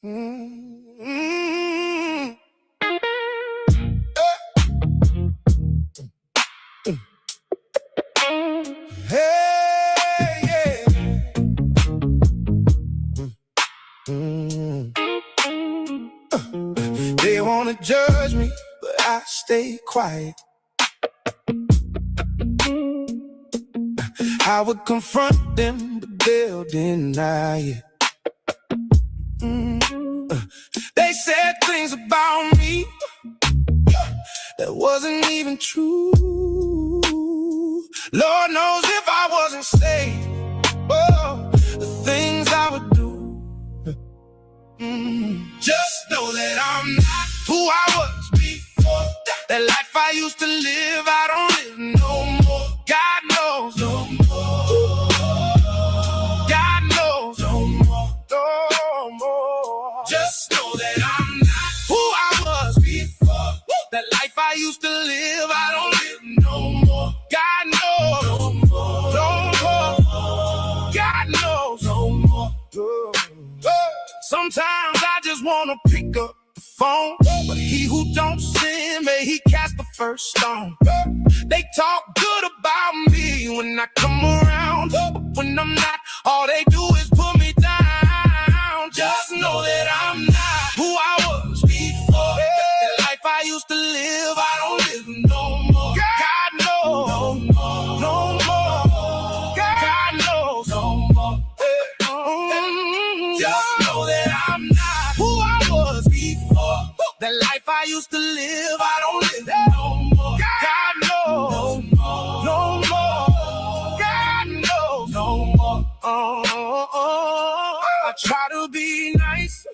Mm-hmm. Hey, yeah. They wanna judge me, but I stay quiet. I would confront them, but they'll deny it. They said things about me that wasn't even true. Lord knows if I wasn't saved, oh, the things I would do. Just know that I'm not who I was before. That life I used to live, I don't live no more. God knows no more. God knows no more. No more. Just know that I'm not who I was before. That life I used to live, I don't live no more. God knows no more. No more. God knows no more. Sometimes I just wanna pick up the phone, but he who don't sin, may he cast the first stone. They talk good about me when I come around, but when I'm not, all they do is put me down. Just know that I'm not who I was before. The life I used to live, I don't live no more. God knows no more. No more. God knows no more. Just know that I'm not who I was before. The life I used to live, I don't live no more. God knows no more. God knows no more. I try to be nice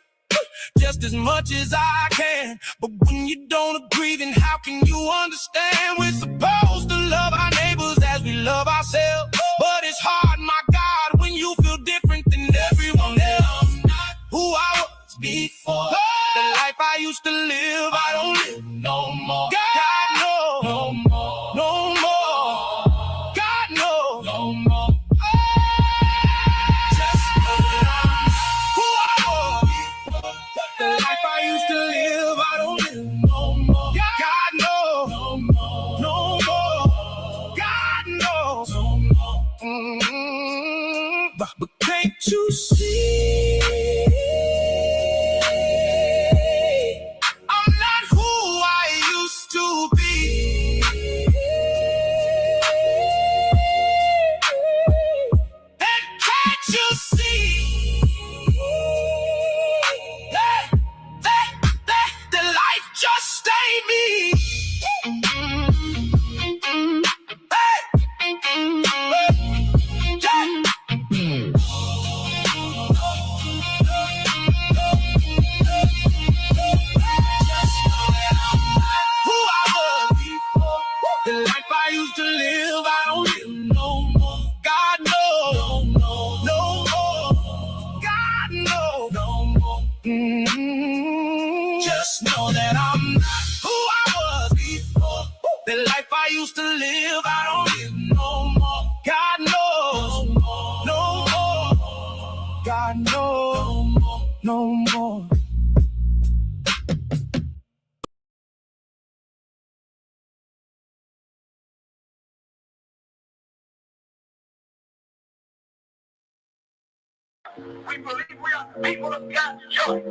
just as much as I can, but when you don't agree, then how can you understand? We're supposed to love our neighbors as we love ourselves, but it's hard, my God, when you feel different than everyone else. Who I was before, the life I used to live, I don't live no more. God knows no more, no more. God knows no more. Just know that I'm who I was before. The life I used to live, I don't live no more. God knows no more, no more. God knows no more. But can't you see? Just know that I'm not who I was before. The life I used to live, I don't live no more. God knows no more. God knows no more. We believe we are the people of God's choice.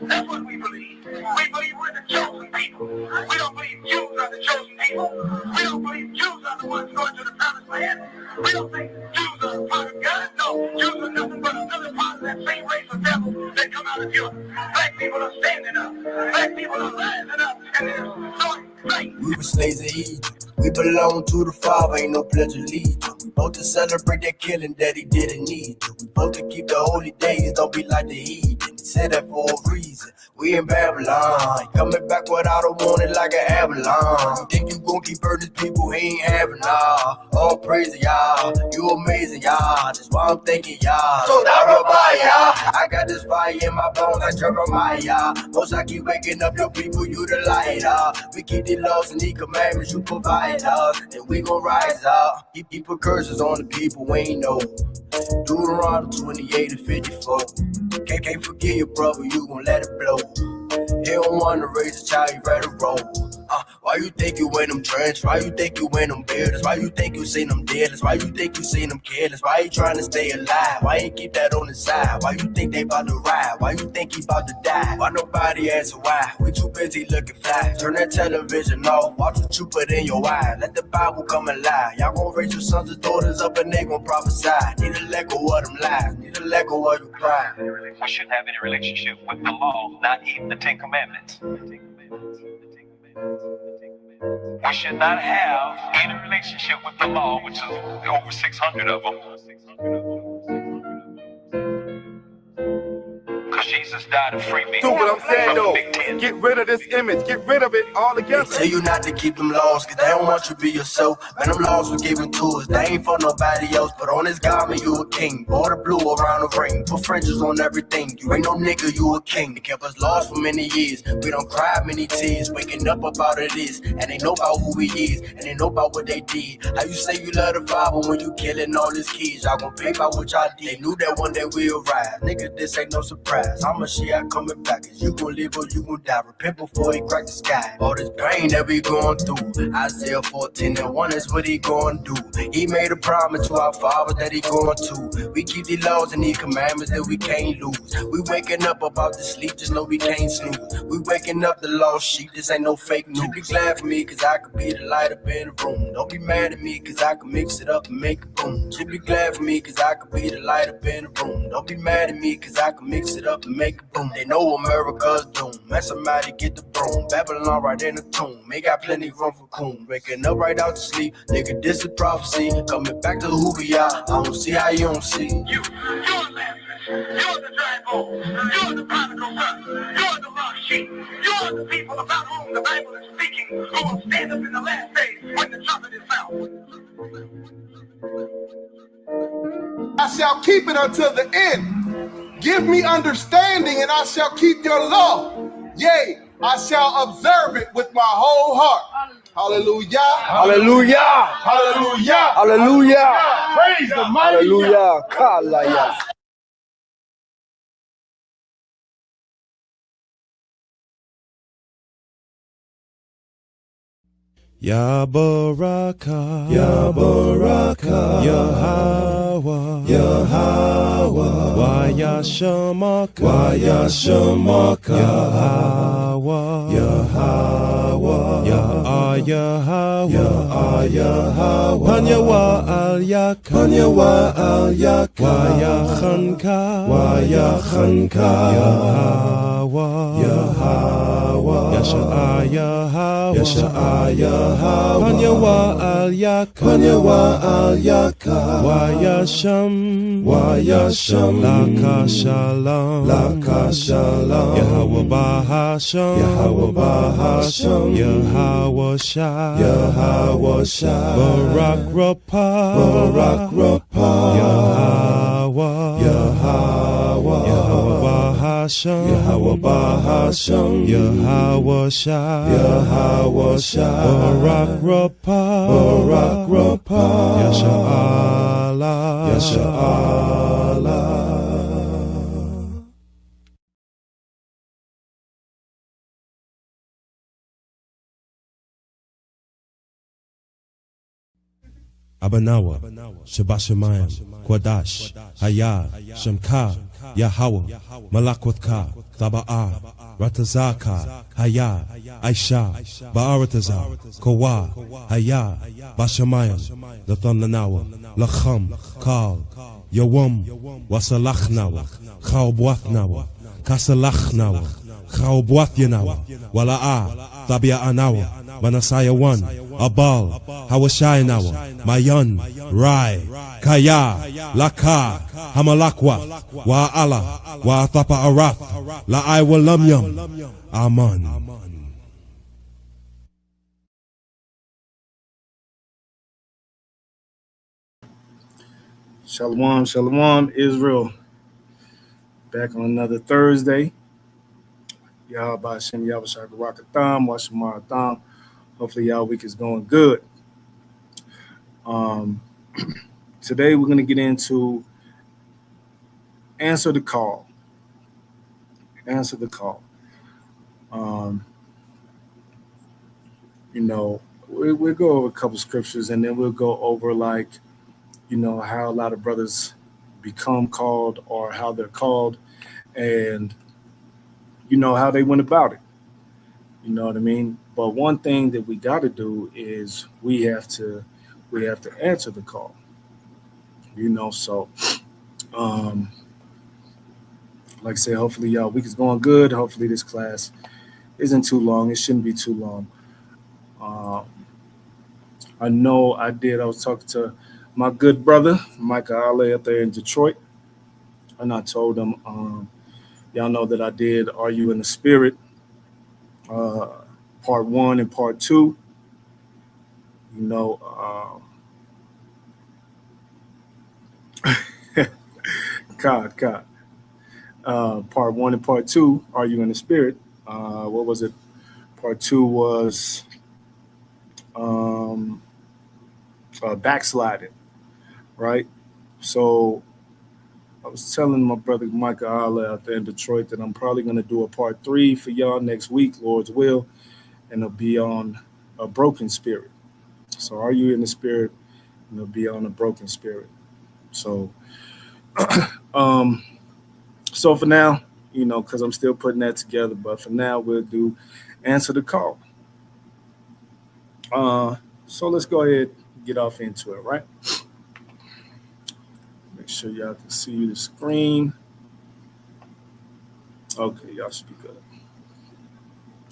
That's what we believe. We believe we're the chosen people. We don't believe Jews are the chosen people. We don't believe Jews are the ones going to the promised land. We don't think Jews are a part of God. No, Jews are nothing but another part of that same race of devil that come out of Europe. Black people are standing up. Black people are rising up. And they're starting right. We were slaves of Egypt. We belong to the Father, ain't no pledge of allegiance. We both to celebrate that killing that he didn't need to. We both to keep the holy days, don't be like the heathen. He said that for a reason. We in Babylon, coming back without a warning like an avalanche. You think you gon' keep hurting people, he ain't having all. All praise to y'all, you amazing y'all. That's why I'm thanking y'all. So that y'all. I got this fire in my bones like Jeremiah. Most I keep waking up your people, you the lighter. We keep the laws and the commandments you provide us. Then we gon' rise up. Keep curses on the people we ain't know. Deuteronomy 28 and 54. Can't forget your brother, you gon' let it blow. He don't wanna raise a child, you ready to roll. Why you think you in them trench? Why you think you in them buildings? Why you think you seen them dealers? Why you think you seen them careless? Why you trying to stay alive? Why you keep that on the side? Why you think they about to ride? Why you think he about to die? Why nobody answer why? We too busy looking fly. Turn that television off, watch what you put in your eye. Let the Bible come alive. Y'all gon' raise your sons and daughters up and they gon' prophesy. Need to let go of them lies. Need to let go of your pride. We shouldn't have any relationship with the law, not even the Ten Commandments. We should not have any relationship with the law, which is over 600 of them. Because Jesus died to free me. Do what I'm saying from the though. Big Ten. Get rid of this image. Get rid of it They altogether. tell you not to keep them laws, cause they don't want you to be yourself. Man, them laws were given to us, they ain't for nobody else. But on this garment, you a king. Border blue around the ring, put fringes on everything. You ain't no nigga, you a king. They kept us lost for many years. We don't cry many tears, waking up about it is. And they know about who we is, and they know about what they did. How you say you love the Father when you killing all these kids? Y'all gon' pay by what y'all did. They knew that one day we'll rise. Nigga, this ain't no surprise. I'm a Shiite coming back, cause you gon' live or you gon' die. Repent before he crack the sky. All this pain that we going through. Isaiah 14:1 is what he gon' do. He made a promise to our father that he going to. We keep these laws and these commandments that we can't lose. We waking up about to sleep, just know we can't snooze. We waking up the lost sheep, this ain't no fake news. Be glad for me, cause I could be the light up in the room. Don't be mad at me, cause I can mix it up and make it boom. Should be glad for me, cause I could be the light up in the room. Don't be mad at me, cause I can mix it up and make it boom. They know America's doomed. Man, somebody get the broom. Babylon right in the tomb. They got plenty room for coon. Waking up right out to sleep. Nigga, this is prophecy. Coming back to who we are. I don't see how you don't see. You're Lazarus. You're the dry bone. You're the prodigal son. You're the lost sheep. You're the people about whom the Bible is speaking, who will stand up in the last days when the trumpet is sounded. I shall keep it until the end. Give me understanding and I shall keep your law. Yea, I shall observe it with my whole heart. Hallelujah. Hallelujah. Hallelujah. Hallelujah. Praise the mighty God. Hallelujah. Kalaya. Ya Baraka, Ya Baraka, Yahweh, Yahweh, Waya Shamaka, Waya Shamaka, Yahweh, Yahweh, Ya Yahweh, Ya Yahweh, Panyawa Al Yak, Panyawa Al Yak, Waya Khanka, Waya Khanka, Yahweh, Yahweh, Yasha Yahweh, Yasha Yahweh, Panyawa Al Yak, Panyawa Al Yak, Waya Sham, Waya Sham, Laka Shalom, Laka Shalom, Yahweh Bahasham, Yahweh Bahasham, Yahweh Shah, Yahweh Shah, Barak Rapah, Barak Rapah, Yahweh, Yahweh, Yahweh Bahasham, Yahweh Bahasham, Yahweh Shah, Yahweh Shah, Barak Rapah, Barak Rapah, Yasha Allah, Yasha Allah. Abanawa, Shabashamayim, Kwadash, Hayah, Shamka, Yahweh, Malakwatha, Thaba'ah, Ratazaka, Hayah, Aisha, Ba'aratazar, Kawa, Hayah, Bashamayim, Lathananawa, Lacham, Kal, Yawam, Wasalachnawa, Chaubwathnawa, Kasalachnawa, Chaubwathyanawa, Wala'a, Tabia Anawa, Manasaya 1, Abal, Hawashayanawa, Mayan, Rai, Kaya, Laka, Hamalakwa, Wa'ala, Wa'athapa Arath, La'ai Walamyam, Aman. Shalom, shalom, Israel. Back on another Thursday. Y'all by Shem Yavashak Rakatham, Washimaratham. Hopefully y'all week is going good. Today we're going to get into answer the call. Answer the call. You know, we'll go over a couple scriptures, and then we'll go over, like, you know, how a lot of brothers become called, or how they're called, and, you know, how they went about it. You know what I mean? But one thing that we got to do is we have to answer the call. You know, so like I said, hopefully y'all week is going good. Hopefully this class isn't too long. It shouldn't be too long. I know I was talking to my good brother, Micah Ale, up there in Detroit. And I told him, y'all know that I did Are You in the Spirit? Part 1 and part 2. You know, God. Part 1 and part 2, Are You in the Spirit? What was it? Part 2 was backsliding, right? So I was telling my brother Micah Allah out there in Detroit that I'm probably going to do a part 3 for y'all next week, Lord's will, and it'll be on a broken spirit. So Are You in the Spirit? And it'll be on a broken spirit. So, so for now, you know, because I'm still putting that together, but for now we'll do Answer the Call. So let's go ahead and get off into it, right? Make sure y'all can see the screen. Okay, y'all should be good.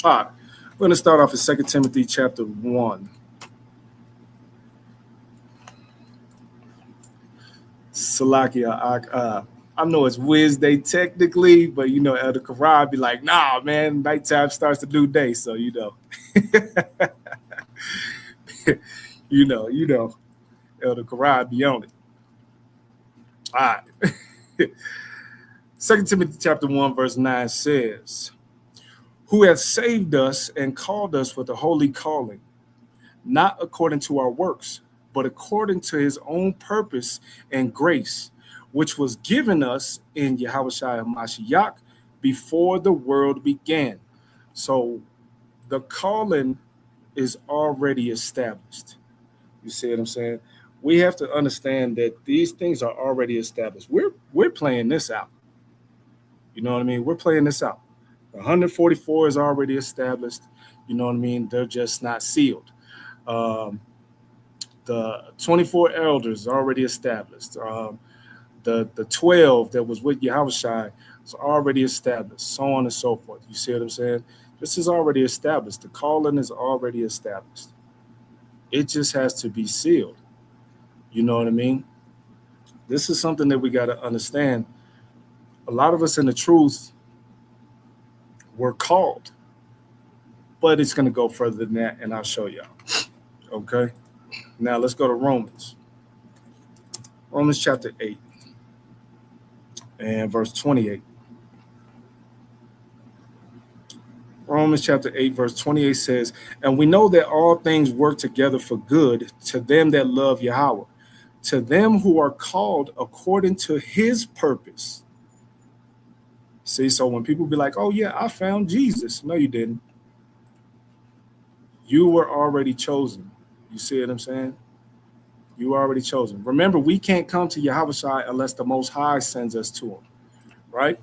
All right, we're going to start off in 2 Timothy chapter 1. Salakia, I know it's Wednesday technically, but you know, Elder Karai be like, nah, man, nighttime starts the new day. So, you know, you know, Elder Karai be on it. All right. 2 Timothy chapter 1, verse 9 says, who hath saved us and called us with a holy calling, not according to our works, but according to his own purpose and grace, which was given us in Yahushua HaMashiach before the world began. So the calling is already established. You see what I'm saying? We have to understand that these things are already established. We're playing this out. You know what I mean? We're playing this out. The 144 is already established. You know what I mean? They're just not sealed. The 24 elders is already established. The 12 that was with Yahushua is already established, so on and so forth. You see what I'm saying? This is already established. The calling is already established. It just has to be sealed. You know what I mean? This is something that we got to understand. A lot of us in the truth were called, but it's going to go further than that, and I'll show y'all. Okay? Now let's go to Romans. Romans chapter 8 and verse 28. Romans chapter 8, verse 28 says, and we know that all things work together for good to them that love Yahweh, to them who are called according to his purpose. See, so when people be like, oh yeah, I found Jesus. No, you didn't. You were already chosen. You see what I'm saying? You were already chosen. Remember, we can't come to Yahushua unless the Most High sends us to him, right?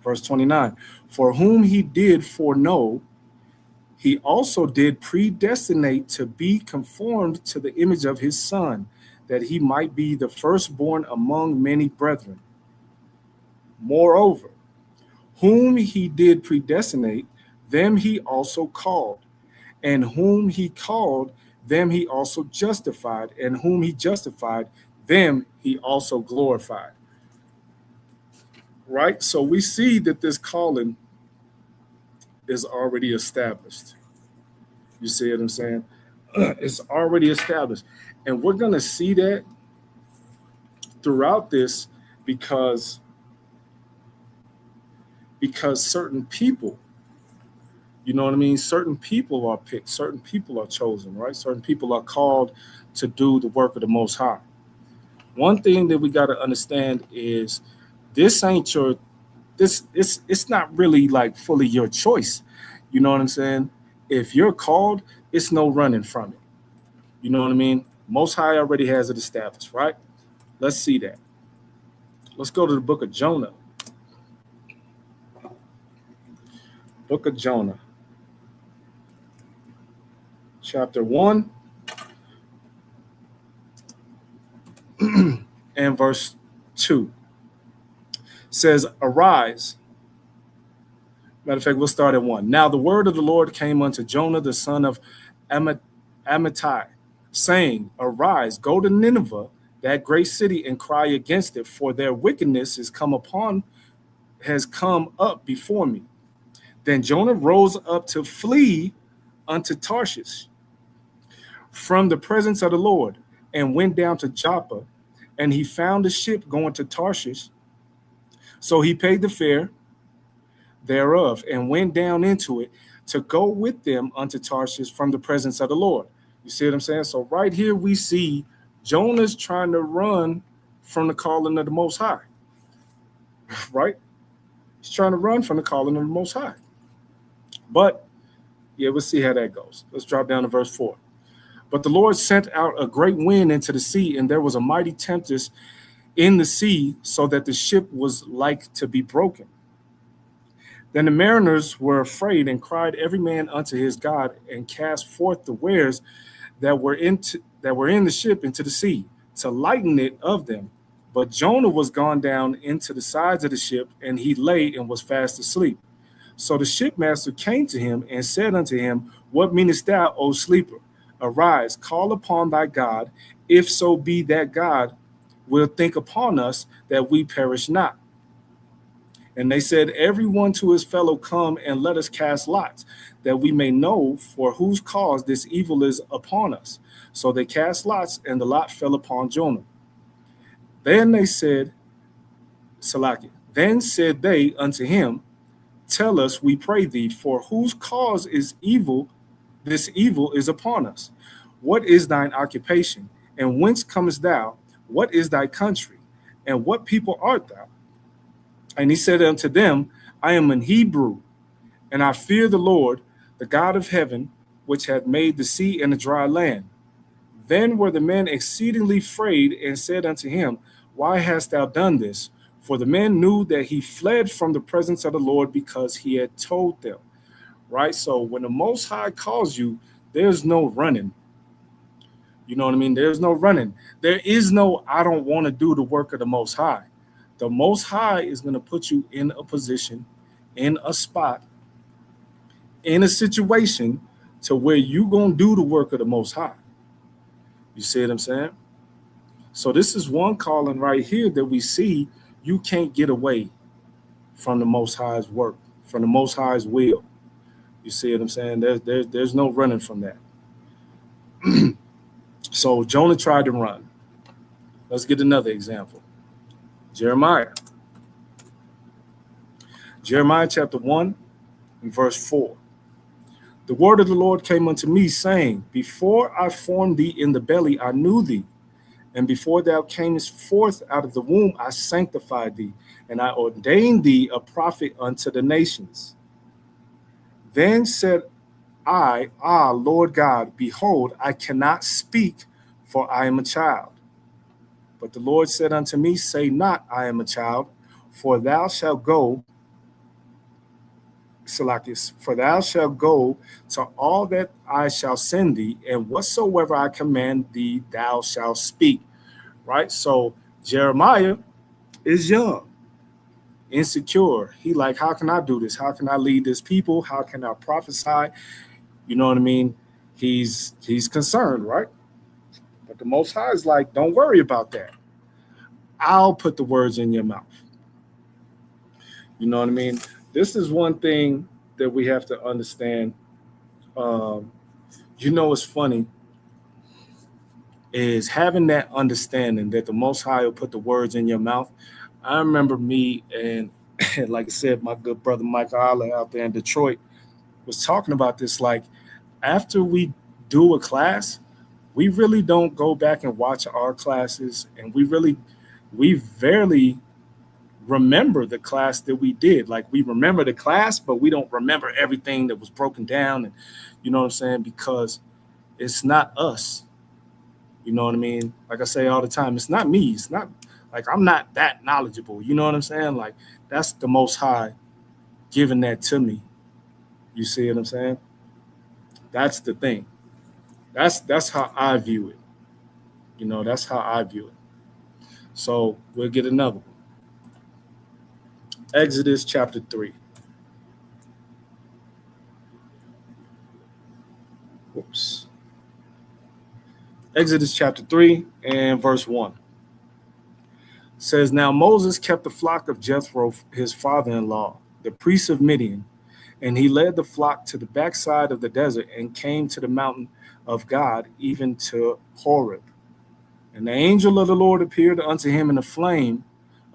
Verse 29, for whom he did foreknow, he also did predestinate to be conformed to the image of his Son, that he might be the firstborn among many brethren. Moreover, whom he did predestinate, them he also called, and whom he called, them he also justified, and whom he justified, them he also glorified. Right? So we see that this calling is already established. You see what I'm saying? It's already established. And we're going to see that throughout this because certain people, you know what I mean? Certain people are picked. Certain people are chosen, right? Certain people are called to do the work of the Most High. One thing that we got to understand is this ain't your it's not really like fully your choice. You know what I'm saying? If you're called, it's no running from it. You know what I mean? Most High already has it established, right? Let's see that. Let's go to the book of Jonah. Book of Jonah, chapter 1 and verse 2 says, arise. Matter of fact, we'll start at 1. Now the word of the Lord came unto Jonah, the son of Amittai, saying, arise, go to Nineveh, that great city, and cry against it, for their wickedness has come up before me. Then Jonah rose up to flee unto Tarshish from the presence of the Lord, and went down to Joppa, and he found a ship going to Tarshish. So he paid the fare thereof, and went down into it to go with them unto Tarshish from the presence of the Lord. You see what I'm saying? So right here we see Jonah's trying to run from the calling of the Most High, right? He's trying to run from the calling of the Most High. But, yeah, we'll see how that goes. Let's drop down to verse 4. But the Lord sent out a great wind into the sea, and there was a mighty tempest in the sea, so that the ship was like to be broken. Then the mariners were afraid, and cried every man unto his God, and cast forth the wares that were in the ship into the sea, to lighten it of them. But Jonah was gone down into the sides of the ship, and he lay and was fast asleep. So the shipmaster came to him and said unto him, what meanest thou, O sleeper? Arise, call upon thy God, if so be that God will think upon us, that we perish not. And they said, every one to his fellow, come and let us cast lots, that we may know for whose cause this evil is upon us. So they cast lots, and the lot fell upon Jonah. Then said they unto him, tell us, we pray thee, for whose cause is evil, this evil is upon us. What is thine occupation? And whence comest thou? What is thy country? And what people art thou? And he said unto them, I am an Hebrew, and I fear the Lord, the God of heaven, which hath made the sea and the dry land. Then were the men exceedingly afraid, and said unto him, why hast thou done this? For the men knew that he fled from the presence of the Lord, because he had told them. Right? So when the Most High calls you, there's no running. You know what I mean? There's no running. There is no, I don't want to do the work of the Most High. The Most High is going to put you in a position, in a spot, in a situation to where you're going to do the work of the Most High. You see what I'm saying? So this is one calling right here that we see. You can't get away from the Most High's work, from the Most High's will. You see what I'm saying? There's no running from that. So Jonah tried to run. Let's get another example. Jeremiah chapter 1 and verse 4. The word of the Lord came unto me, saying, before I formed thee in the belly, I knew thee. And before thou camest forth out of the womb, I sanctified thee, and I ordained thee a prophet unto the nations. Then said I, Lord God, behold, I cannot speak, for I am a child. But the Lord said unto me, say not, I am a child, for thou shalt go, for thou shalt go to all that I shall send thee, and whatsoever I command thee, thou shalt speak. Right? So Jeremiah is young, insecure. He like, how can I do this? How can I lead this people? How can I prophesy? You know what I mean? He's concerned, right? But the Most High is like, don't worry about that. I'll put the words in your mouth. You know what I mean? This is one thing that we have to understand. It's funny is having that understanding that the Most High will put the words in your mouth. I remember me and like I said, my good brother Michael Holler out there in Detroit was talking about this. Like after we do a class, we really don't go back and watch our classes, and we rarely remember the class that we did. Like, we remember the class, but we don't remember everything that was broken down. And you know what I'm saying? Because it's not us. You know what I mean? Like I say all the time, it's not me. It's not like I'm not that knowledgeable. You know what I'm saying? Like, that's the Most High giving that to me. You see what I'm saying? That's the thing. That's how I view it. You know, that's how I view it. So we'll get another one. Exodus chapter 3. Whoops. Exodus chapter 3 and verse 1. Says, now Moses kept the flock of Jethro, his father-in-law, the priest of Midian, and he led the flock to the backside of the desert and came to the mountain of God, even to Horeb. And the angel of the Lord appeared unto him in a flame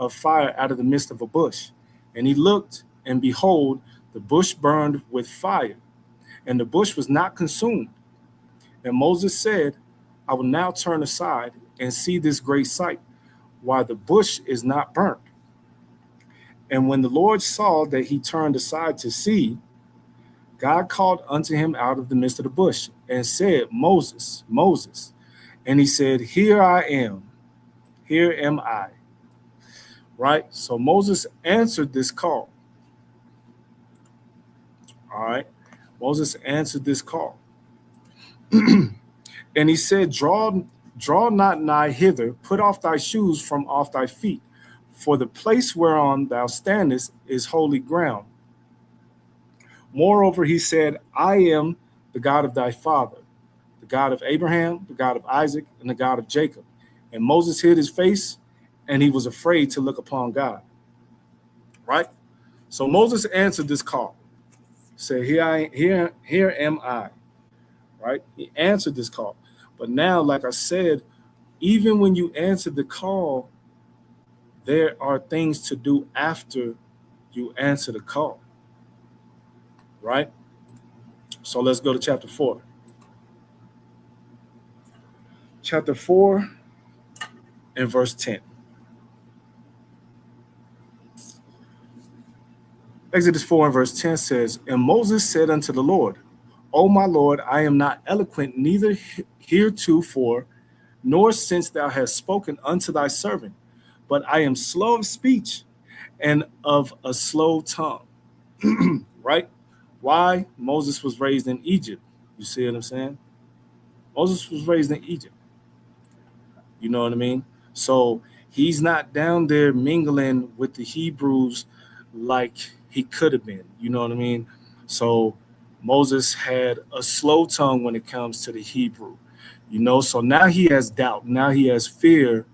of fire out of the midst of a bush. And he looked, and behold, the bush burned with fire, and the bush was not consumed. And Moses said, I will now turn aside and see this great sight, why the bush is not burnt. And when the Lord saw that he turned aside to see, God called unto him out of the midst of the bush and said, Moses, Moses. And he said, here I am, here am I. Right? So Moses answered this call. All right. Moses answered this call. And he said, draw not nigh hither, put off thy shoes from off thy feet, for the place whereon thou standest is holy ground. Moreover, he said, I am the God of thy father, the God of Abraham, the God of Isaac, and the God of Jacob. And Moses hid his face, and he was afraid to look upon God. Right? So Moses answered this call. Said, here am I. Right? He answered this call. But now, like I said, even when you answer the call, there are things to do after you answer the call. Right? So let's go to chapter 4. Chapter 4 and verse 10. Exodus 4 and verse 10 says, and Moses said unto the Lord, O my Lord, I am not eloquent, neither heretofore, nor since thou hast spoken unto thy servant, but I am slow of speech and of a slow tongue. Right? Why? Moses was raised in Egypt. You see what I'm saying? Moses was raised in Egypt. You know what I mean? So he's not down there mingling with the Hebrews like he could have been. You know what I mean? So Moses had a slow tongue when it comes to the Hebrew. You know, so now he has doubt. Now he has fear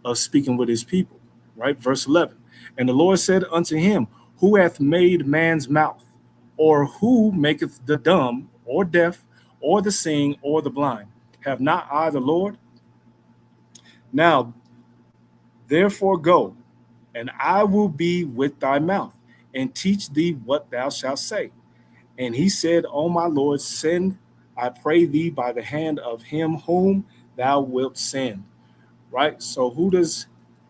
of speaking with his people. Right? Verse 11. And the Lord said unto him, who hath made man's mouth? Or who maketh the dumb, or deaf, or the seeing, or the blind? Have not I the Lord? Now, therefore go, and I will be with thy mouth, and teach thee what thou shalt say. And he said, O my Lord, send, I pray thee, by the hand of him whom thou wilt send. Right? So who does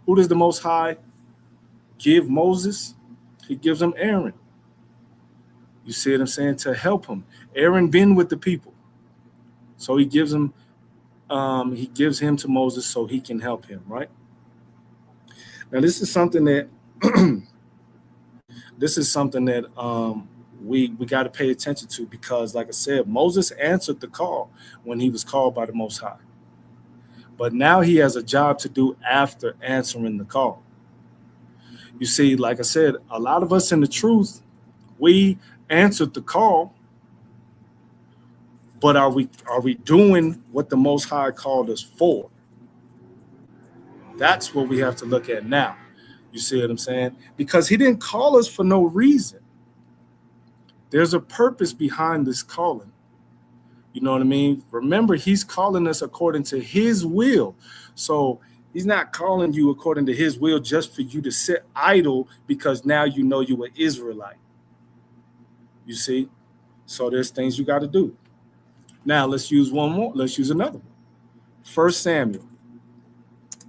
the Most High give Moses? He gives him Aaron. You see what I'm saying? To help him. Aaron been with the people. So he gives him to Moses so he can help him, right? Now this is something that we got to pay attention to, because like I said, Moses answered the call when he was called by the Most High. But now he has a job to do after answering the call. You see, like I said, a lot of us in the truth, we answered the call, but are we doing what the Most High called us for? That's what we have to look at now. You see what I'm saying? Because he didn't call us for no reason. There's a purpose behind this calling. You know what I mean? Remember, he's calling us according to his will. So he's not calling you according to his will just for you to sit idle because now you know you're an Israelite. You see? So there's things you got to do. Now let's use one more. Let's use another one. 1 Samuel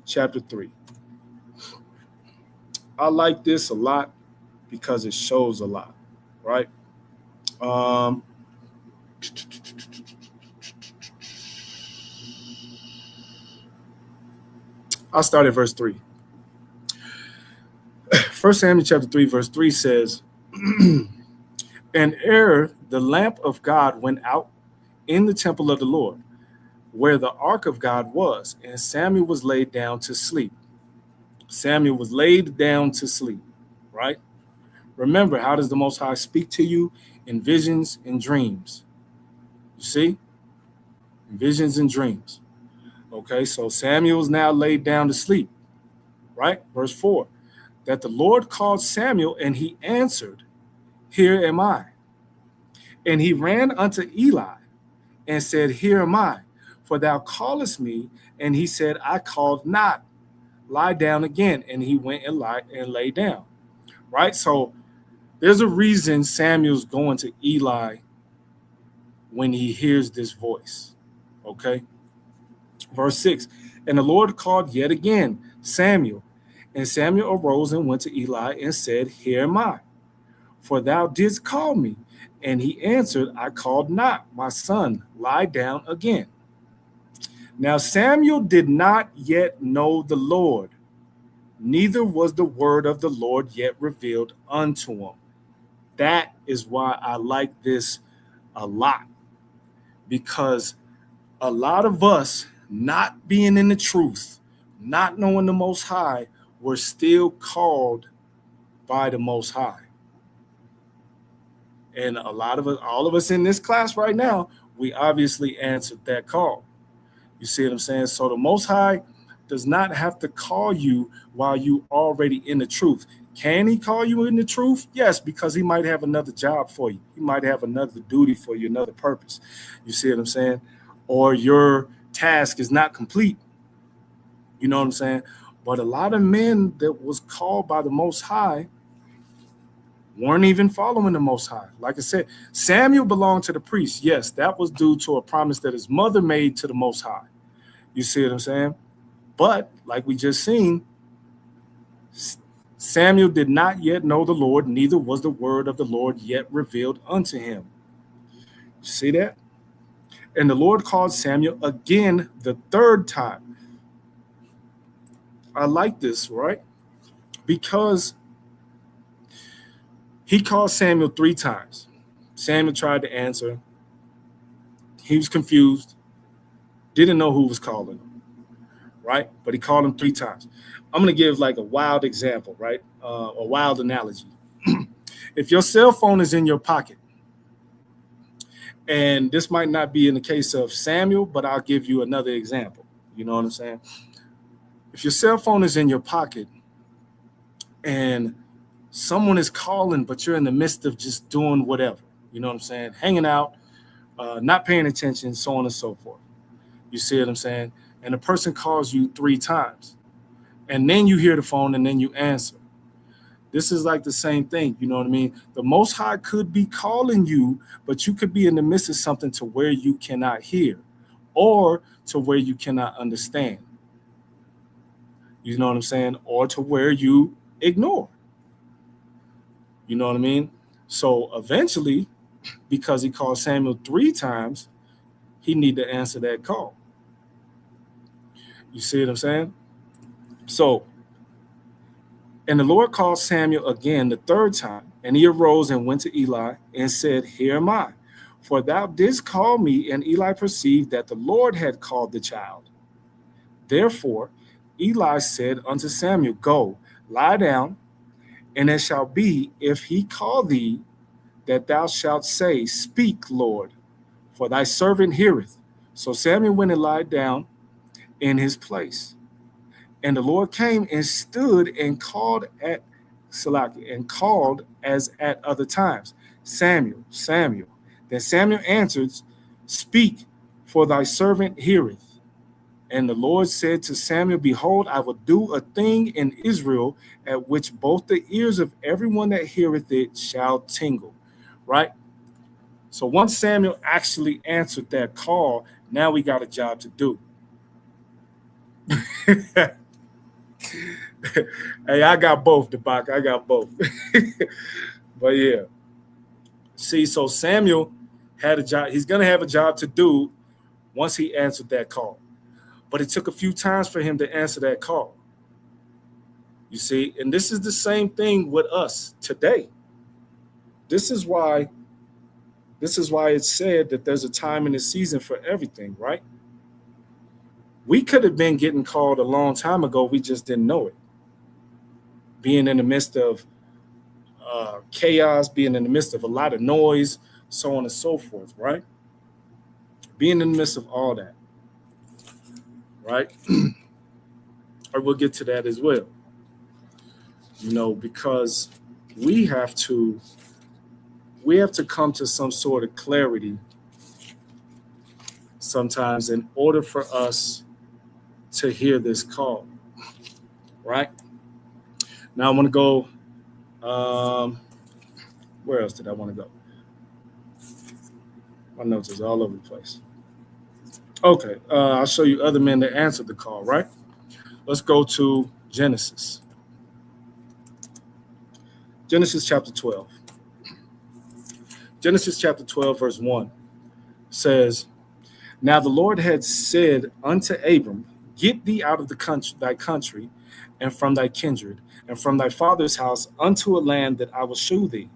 chapter 3. I like this a lot because it shows a lot, right? I'll start at verse 3. 1 Samuel chapter 3, verse 3 says, And ere the lamp of God went out in the temple of the Lord, where the ark of God was, and Samuel was laid down to sleep. Samuel was laid down to sleep, right? Remember, how does the Most High speak to you? In visions and dreams. You see? In visions and dreams. Okay, so Samuel's now laid down to sleep, right? Verse 4, that the Lord called Samuel, and he answered, Here am I. And he ran unto Eli and said, Here am I, for thou callest me. And he said, I called not. Lie down again. And he went and lay down, right? So there's a reason Samuel's going to Eli when he hears this voice, okay? Verse 6, and the Lord called yet again, Samuel. And Samuel arose and went to Eli and said, Here am I, for thou didst call me. And he answered, I called not, my son, lie down again. Now Samuel did not yet know the Lord, neither was the word of the Lord yet revealed unto him. That is why I like this a lot, because a lot of us, not being in the truth, not knowing the Most High, were still called by the Most High. And a lot of us, all of us in this class right now, we obviously answered that call. You see what I'm saying? So the Most High does not have to call you while you already in the truth. Can he call you in the truth? Yes, because he might have another job for you. He might have another duty for you, another purpose. You see what I'm saying? Or your task is not complete. You know what I'm saying? But a lot of men that was called by the Most High weren't even following the Most High. Like I said, Samuel belonged to the priest. Yes, that was due to a promise that his mother made to the Most High. You see what I'm saying? But like we just seen, Samuel did not yet know the Lord, neither was the word of the Lord yet revealed unto him. You see that? And the Lord called Samuel again the third time. I like this, right? Because he called Samuel 3 times. Samuel tried to answer. He was confused. Didn't know who was calling him, right? But he called him 3 times. I'm going to give like a wild example, right? A wild analogy. If your cell phone is in your pocket, and this might not be in the case of Samuel, but I'll give you another example. You know what I'm saying? If your cell phone is in your pocket and someone is calling, but you're in the midst of just doing whatever, you know what I'm saying? Hanging out, not paying attention, so on and so forth. You see what I'm saying? And the person calls you 3 times. And then you hear the phone and then you answer. This is like the same thing. You know what I mean? The Most High could be calling you, but you could be in the midst of something to where you cannot hear or to where you cannot understand. You know what I'm saying? Or to where you ignore. You know what I mean? So eventually, because he called Samuel 3 times, he need to answer that call. You see what I'm saying? So, and the Lord called Samuel again the 3rd time, and he arose and went to Eli and said, Here am I, for thou didst call me. And Eli perceived that the Lord had called the child. Therefore, Eli said unto Samuel, Go, lie down, and it shall be, if he call thee, that thou shalt say, Speak, Lord, for thy servant heareth. So Samuel went and lied down in his place. And the Lord came and stood and called at Salaki, and called as at other times, Samuel, Samuel. Then Samuel answered, Speak, for thy servant heareth. And the Lord said to Samuel, Behold, I will do a thing in Israel at which both the ears of everyone that heareth it shall tingle. Right? So once Samuel actually answered that call, now we got a job to do. Hey, I got both, Debak. I got both. But yeah. See, so Samuel had a job. He's going to have a job to do once he answered that call. But it took a few times for him to answer that call. You see, and this is the same thing with us today. This is why it's said that there's a time and a season for everything, right? We could have been getting called a long time ago. We just didn't know it. Being in the midst of chaos, being in the midst of a lot of noise, so on and so forth, right? Being in the midst of all that, right? Or we'll get to that as well. You know, because we have to come to some sort of clarity sometimes in order for us to hear this call, right? Now I want to go, where else did I want to go? My notes is all over the place. Okay, I'll show you other men that answered the call, right? Let's go to Genesis. Genesis chapter 12. Genesis chapter 12, verse 1 says, Now the Lord had said unto Abram, Get thee out of thy country, and from thy kindred, and from thy father's house, unto a land that I will shew thee.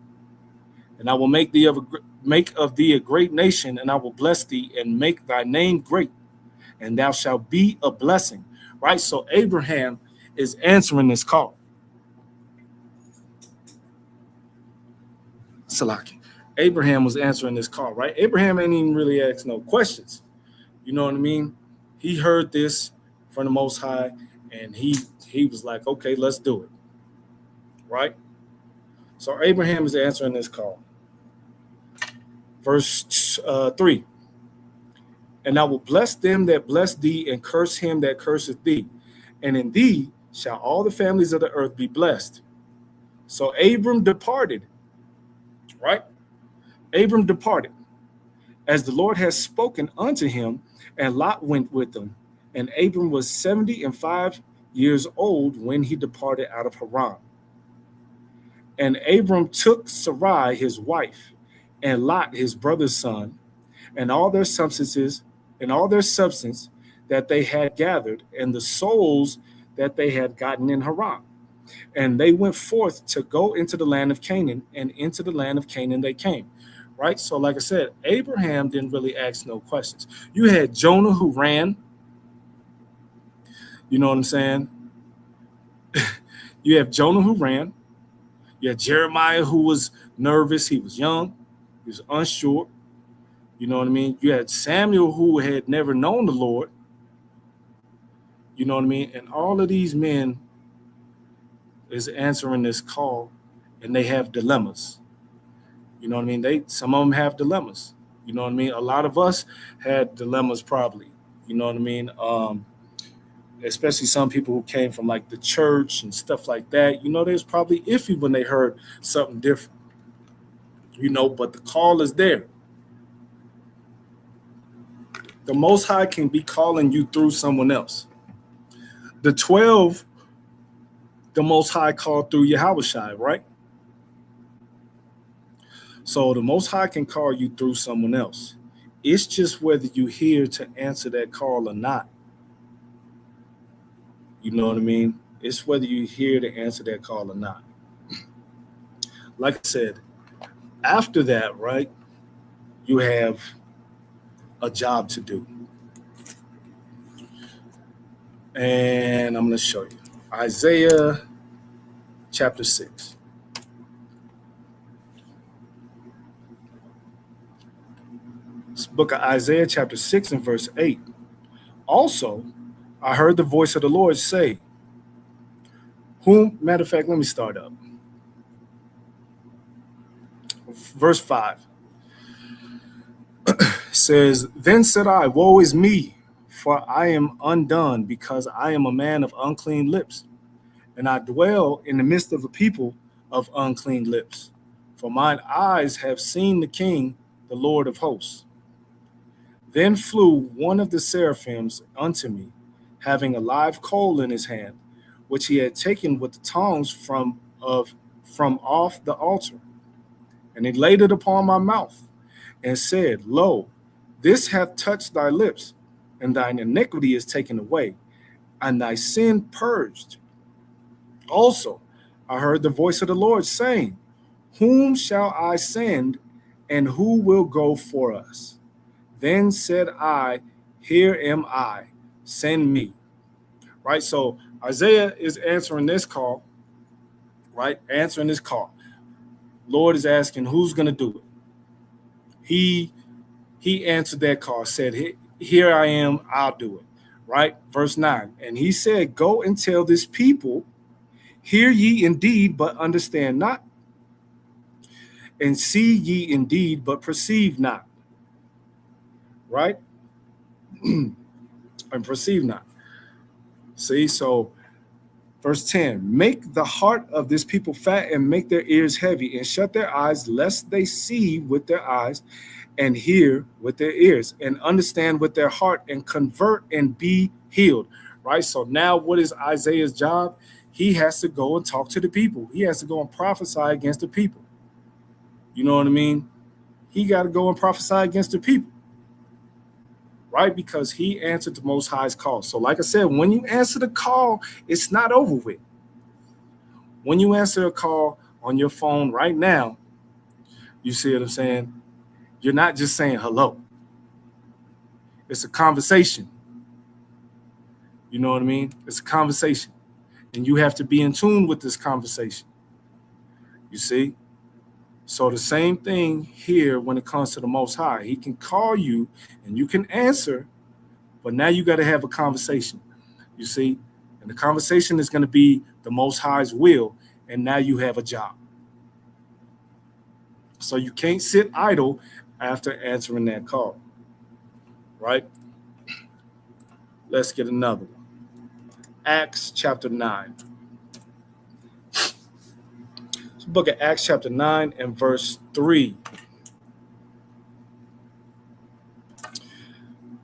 And I will make of thee a great nation, and I will bless thee, and make thy name great, and thou shalt be a blessing. Right? So Abraham is answering this call. Salaki. Abraham was answering this call, right? Abraham ain't even really asked no questions. You know what I mean? He heard this from the Most High, and he was like, okay, let's do it. Right? So Abraham is answering this call. Verse 3. And I will bless them that bless thee, and curse him that curseth thee. And in thee shall all the families of the earth be blessed. So Abram departed. Right? Abram departed, as the Lord has spoken unto him, and Lot went with them. And Abram was 75 years old when he departed out of Haran. And Abram took Sarai his wife, and Lot his brother's son, and all their substances, and all their substance that they had gathered, and the souls that they had gotten in Haran. And they went forth to go into the land of Canaan, and into the land of Canaan they came. Right? So like I said, Abraham didn't really ask no questions. You had Jonah who ran. You know what I'm saying? You have Jonah who ran. You had Jeremiah who was nervous. He was young. He was unsure. You know what I mean? You had Samuel who had never known the Lord. You know what I mean? And all of these men is answering this call, and they have dilemmas. You know what I mean? Some of them have dilemmas. You know what I mean? A lot of us had dilemmas probably. You know what I mean? Especially some people who came from like the church and stuff like that. You know, there's probably iffy when they heard something different. You know, but the call is there. The Most High can be calling you through someone else. The 12, the Most High called through Yahushua, right? So the Most High can call you through someone else. It's just whether you're here to answer that call or not. You know what I mean? It's whether you're here to answer that call or not. Like I said, after that, right, you have a job to do. And I'm going to show you. Isaiah chapter 6. This book of Isaiah chapter 6 and verse 8. Also, I heard the voice of the Lord say, matter of fact, let me start up. Verse 5 says, Then said I, woe is me, for I am undone, because I am a man of unclean lips, and I dwell in the midst of a people of unclean lips. For mine eyes have seen the King, the Lord of hosts. Then flew one of the seraphims unto me, having a live coal in his hand, which he had taken with the tongs from off the altar. And he laid it upon my mouth, and said, Lo, this hath touched thy lips, and thine iniquity is taken away, and thy sin purged. Also, I heard the voice of the Lord saying, Whom shall I send, and who will go for us? Then said I, Here am I, send me. Right? So Isaiah is answering this call, right? Answering this call. Lord is asking, who's going to do it? He answered that call, said, Here I am, I'll do it. Right? Verse 9. And he said, Go and tell this people, hear ye indeed, but understand not. And see ye indeed, but perceive not. Right? And perceive not. See, so verse 10, make the heart of this people fat and make their ears heavy and shut their eyes, lest they see with their eyes and hear with their ears and understand with their heart and convert and be healed. Right? So now what is Isaiah's job? He has to go and talk to the people. He has to go and prophesy against the people. You know what I mean? He got to go and prophesy against the people. Right? Because he answered the Most High's call. So like I said, when you answer the call, it's not over with. When you answer a call on your phone right now, you see what I'm saying? You're not just saying hello. It's a conversation. You know what I mean? It's a conversation. And you have to be in tune with this conversation. You see? So the same thing here when it comes to the Most High. He can call you and you can answer, but now you got to have a conversation, you see? And the conversation is going to be the Most High's will, and now you have a job. So you can't sit idle after answering that call, right? Let's get another one. Acts chapter 9. Book of Acts chapter 9 and verse 3.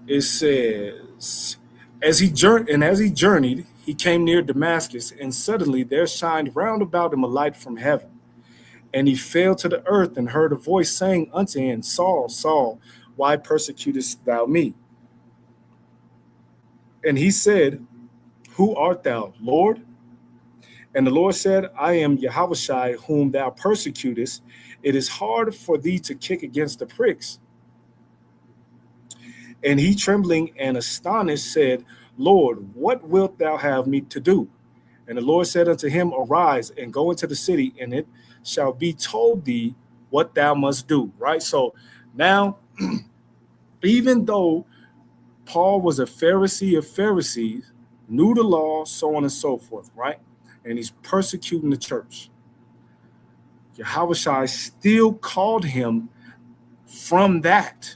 It says, as he journeyed, he came near Damascus, and suddenly there shined round about him a light from heaven. And he fell to the earth and heard a voice saying unto him, Saul, Saul, why persecutest thou me? And he said, Who art thou, Lord? And the Lord said, I am Yahushua, whom thou persecutest. It is hard for thee to kick against the pricks. And he, trembling and astonished, said, Lord, what wilt thou have me to do? And the Lord said unto him, Arise and go into the city, and it shall be told thee what thou must do. Right? So now, even though Paul was a Pharisee of Pharisees, knew the law, so on and so forth, right? And he's persecuting the church, Yahushua still called him from that.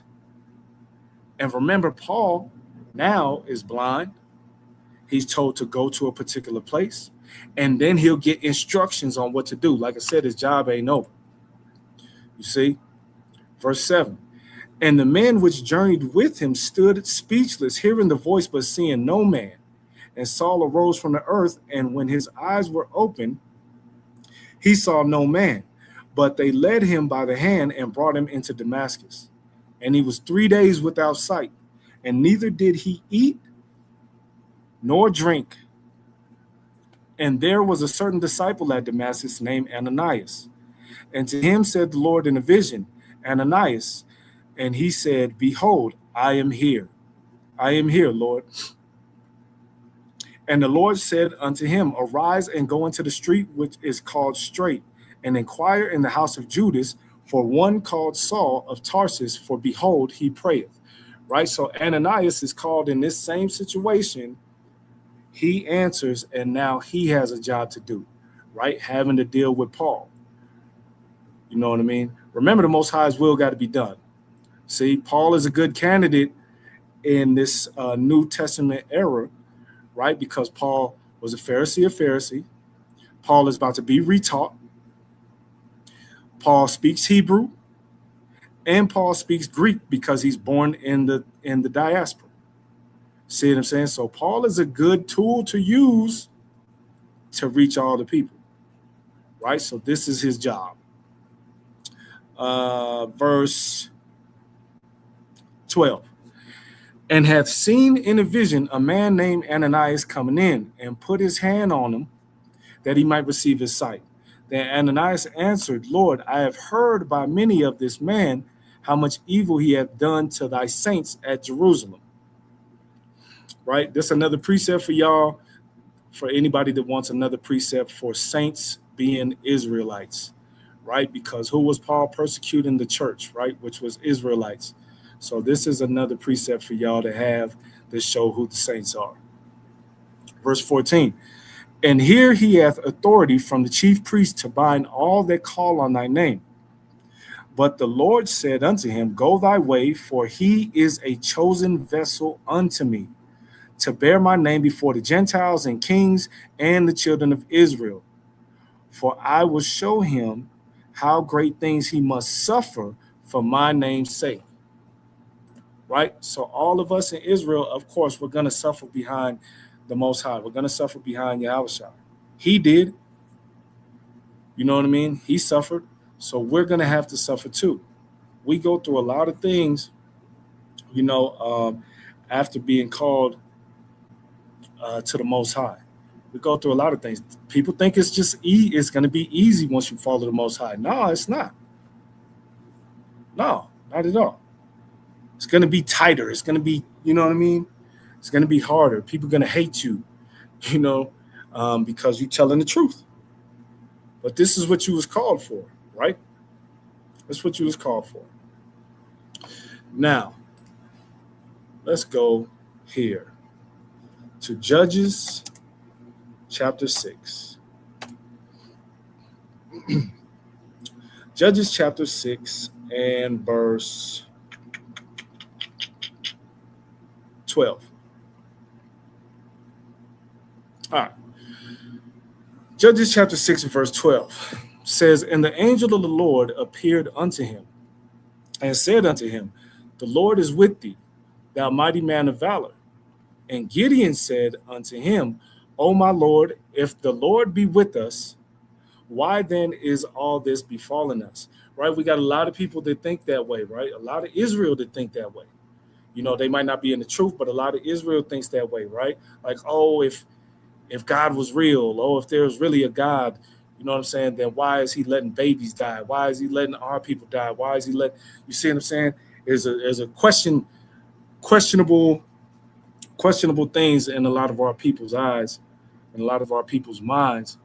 And remember, Paul now is blind. He's told to go to a particular place, and then he'll get instructions on what to do. Like I said, his job ain't over. You see? Verse 7. And the men which journeyed with him stood speechless, hearing the voice, but seeing no man. And Saul arose from the earth, and when his eyes were opened, he saw no man. But they led him by the hand and brought him into Damascus. And he was 3 days without sight, and neither did he eat nor drink. And there was a certain disciple at Damascus named Ananias. And to him said the Lord in a vision, Ananias. And he said, Behold, I am here. I am here, Lord. And the Lord said unto him, Arise and go into the street which is called Straight, and inquire in the house of Judas for one called Saul of Tarsus, for behold, he prayeth. Right? So Ananias is called in this same situation. He answers, and now he has a job to do, right? Having to deal with Paul. You know what I mean? Remember, the Most High's will got to be done. See, Paul is a good candidate in this New Testament era, right? Because Paul was a Pharisee of Pharisees. Paul is about to be retaught. Paul speaks Hebrew, and Paul speaks Greek because he's born in the diaspora. See what I'm saying? So Paul is a good tool to use to reach all the people, right? So this is his job. Verse 12. And hath seen in a vision a man named Ananias coming in, and put his hand on him that he might receive his sight. Then Ananias answered, Lord, I have heard by many of this man how much evil he hath done to thy saints at Jerusalem. Right? This is another precept for y'all, for anybody that wants another precept for saints being Israelites, right? Because who was Paul persecuting? The church, right? Which was Israelites. So this is another precept for y'all to have that show who the saints are. Verse 14. And here he hath authority from the chief priest to bind all that call on thy name. But the Lord said unto him, Go thy way, for he is a chosen vessel unto me, to bear my name before the Gentiles and kings and the children of Israel. For I will show him how great things he must suffer for my name's sake. Right? So all of us in Israel, of course, we're going to suffer behind the Most High. We're going to suffer behind Yahushua. He did. You know what I mean? He suffered. So we're going to have to suffer too. We go through a lot of things, after being called to the Most High. We go through a lot of things. People think it's just it's going to be easy once you follow the Most High. No, it's not. No, not at all. It's going to be tighter. It's going to be, you know what I mean? It's going to be harder. People are going to hate you, because you're telling the truth. But this is what you was called for, right? That's what you was called for. Now, let's go here to Judges chapter 6. Judges chapter 6 and verse 12. All right. Judges chapter 6 and verse 12 says, And the angel of the Lord appeared unto him and said unto him, The Lord is with thee, thou mighty man of valor. And Gideon said unto him, O my Lord, if the Lord be with us, why then is all this befallen us? Right? We got a lot of people that think that way, right? A lot of Israel that think that way. They might not be in the truth, but a lot of Israel thinks that way, right? Like, oh, if God was real, oh, if there's really a God, you know what I'm saying, then why is he letting babies die? Why is he letting our people die? Why is he you see what I'm saying? There's a questionable things in a lot of our people's eyes and a lot of our people's minds,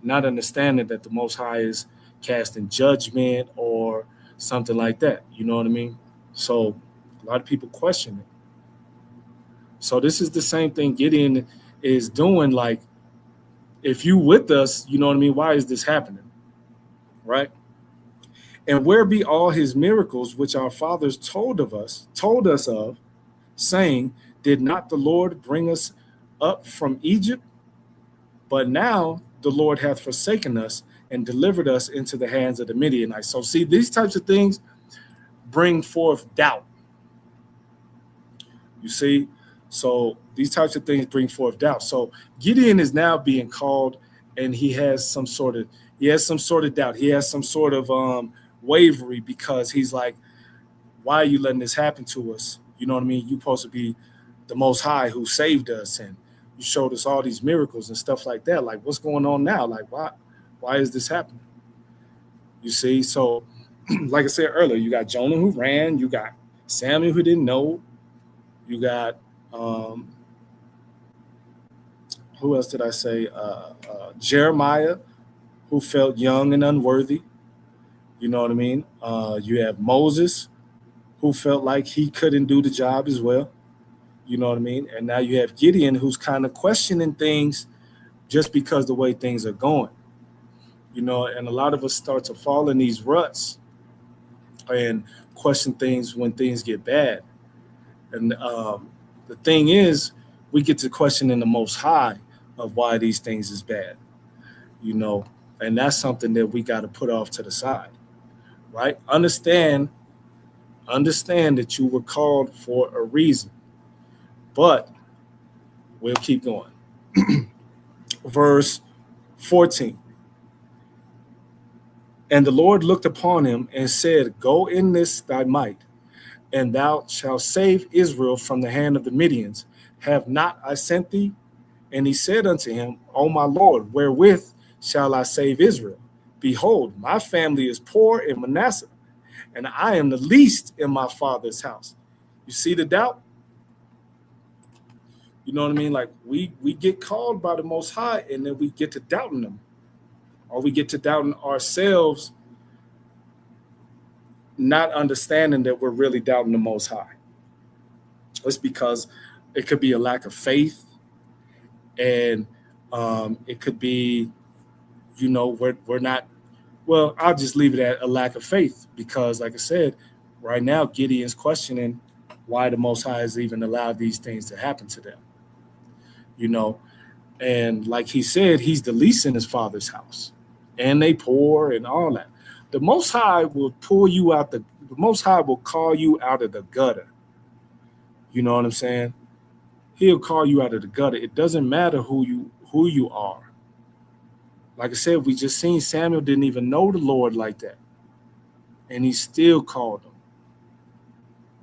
not understanding that the Most High is casting judgment or something like that. You know what I mean? So a lot of people question it. So this is the same thing Gideon is doing. Like, if you with us, you know what I mean? Why is this happening? Right? And where be all his miracles, which our fathers told us of, saying, Did not the Lord bring us up from Egypt? But now the Lord hath forsaken us and delivered us into the hands of the Midianites. So see, these types of things bring forth doubt. You see? So these types of things bring forth doubt. So Gideon is now being called, and he has some sort of doubt. He has some sort of wavery, because he's like, why are you letting this happen to us? You know what I mean? You're supposed to be the Most High who saved us, and you showed us all these miracles and stuff like that. Like, what's going on now? Like, why is this happening? You see? So like I said earlier, you got Jonah who ran, you got Samuel who didn't know, you got who else did I say? Jeremiah, who felt young and unworthy. You know what I mean? You have Moses, who felt like he couldn't do the job as well. You know what I mean? And now you have Gideon, who's kind of questioning things just because the way things are going. And a lot of us start to fall in these ruts and question things when things get bad. And the thing is, we get to questioning the Most High of why these things is bad, and that's something that we got to put off to the side, right? Understand that you were called for a reason, but we'll keep going. Verse 14. And the Lord looked upon him and said, Go in this thy might, and thou shalt save Israel from the hand of the Midians. Have not I sent thee? And he said unto him, O my Lord, wherewith shall I save Israel? Behold, my family is poor in Manasseh, and I am the least in my father's house. You see the doubt? You know what I mean? Like we get called by the Most High, and then we get to doubting them. Or we get to doubting ourselves, not understanding that we're really doubting the Most High. It's because it could be a lack of faith, and it could be, you know, we're not, well, I'll just leave it at a lack of faith, because like I said, right now Gideon's questioning why the Most High has even allowed these things to happen to them, you know. And like he said, he's the least in his father's house, and they poor and all that. The Most High will pull you out, the Most High will call you out of the gutter. You know what I'm saying? He'll call you out of the gutter. It doesn't matter who you are. Like I said, we just seen Samuel didn't even know the Lord like that, and he still called him.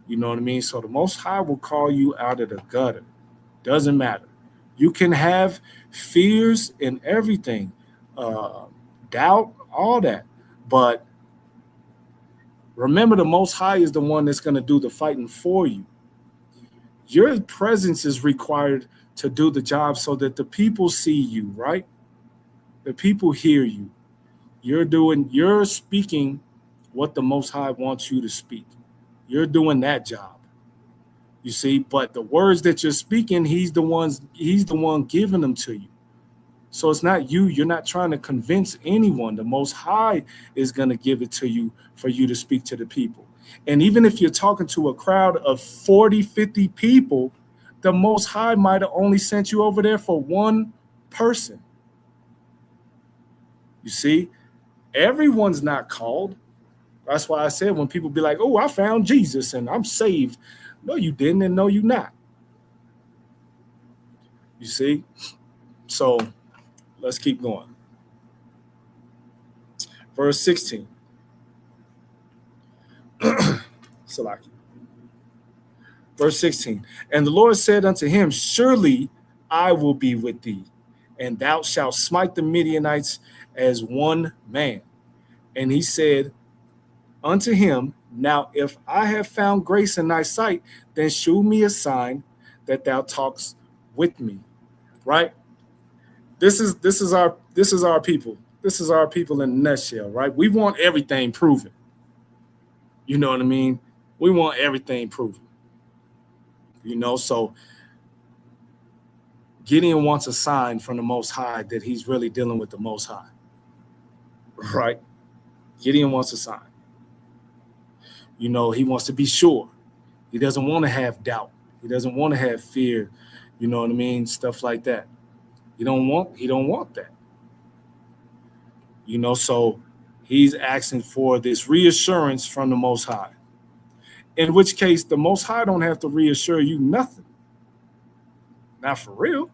You know what I mean? So the Most High will call you out of the gutter. Doesn't matter. You can have fears and everything, doubt, all that. But remember, the Most High is the one that's going to do the fighting for you. Your presence is required to do the job so that the people see you, right? The people hear you. You're speaking what the Most High wants you to speak. You're doing that job. You see, but the words that you're speaking, he's the one giving them to you. So it's not you. You're not trying to convince anyone. The Most High is going to give it to you for you to speak to the people. And even if you're talking to a crowd of 40, 50 people, the Most High might have only sent you over there for one person. You see, everyone's not called. That's why I said when people be like, oh, I found Jesus and I'm saved. No, you didn't, and no, you're not. You see? So let's keep going. Verse 16. Salaki. Verse 16. And the Lord said unto him, surely I will be with thee, and thou shalt smite the Midianites as one man. And he said unto him, now if I have found grace in thy sight, then shew me a sign that thou talkst with me. Right? This is our people. This is our people in a nutshell, right? We want everything proven. You know what I mean? We want everything proven. You know, so Gideon wants a sign from the Most High that he's really dealing with the Most High. Right? Gideon wants a sign. You know, he wants to be sure. He doesn't want to have doubt. He doesn't want to have fear. You know what I mean? Stuff like that. He don't want that. You know, so he's asking for this reassurance from the Most High. In which case, the Most High don't have to reassure you nothing. Not for real.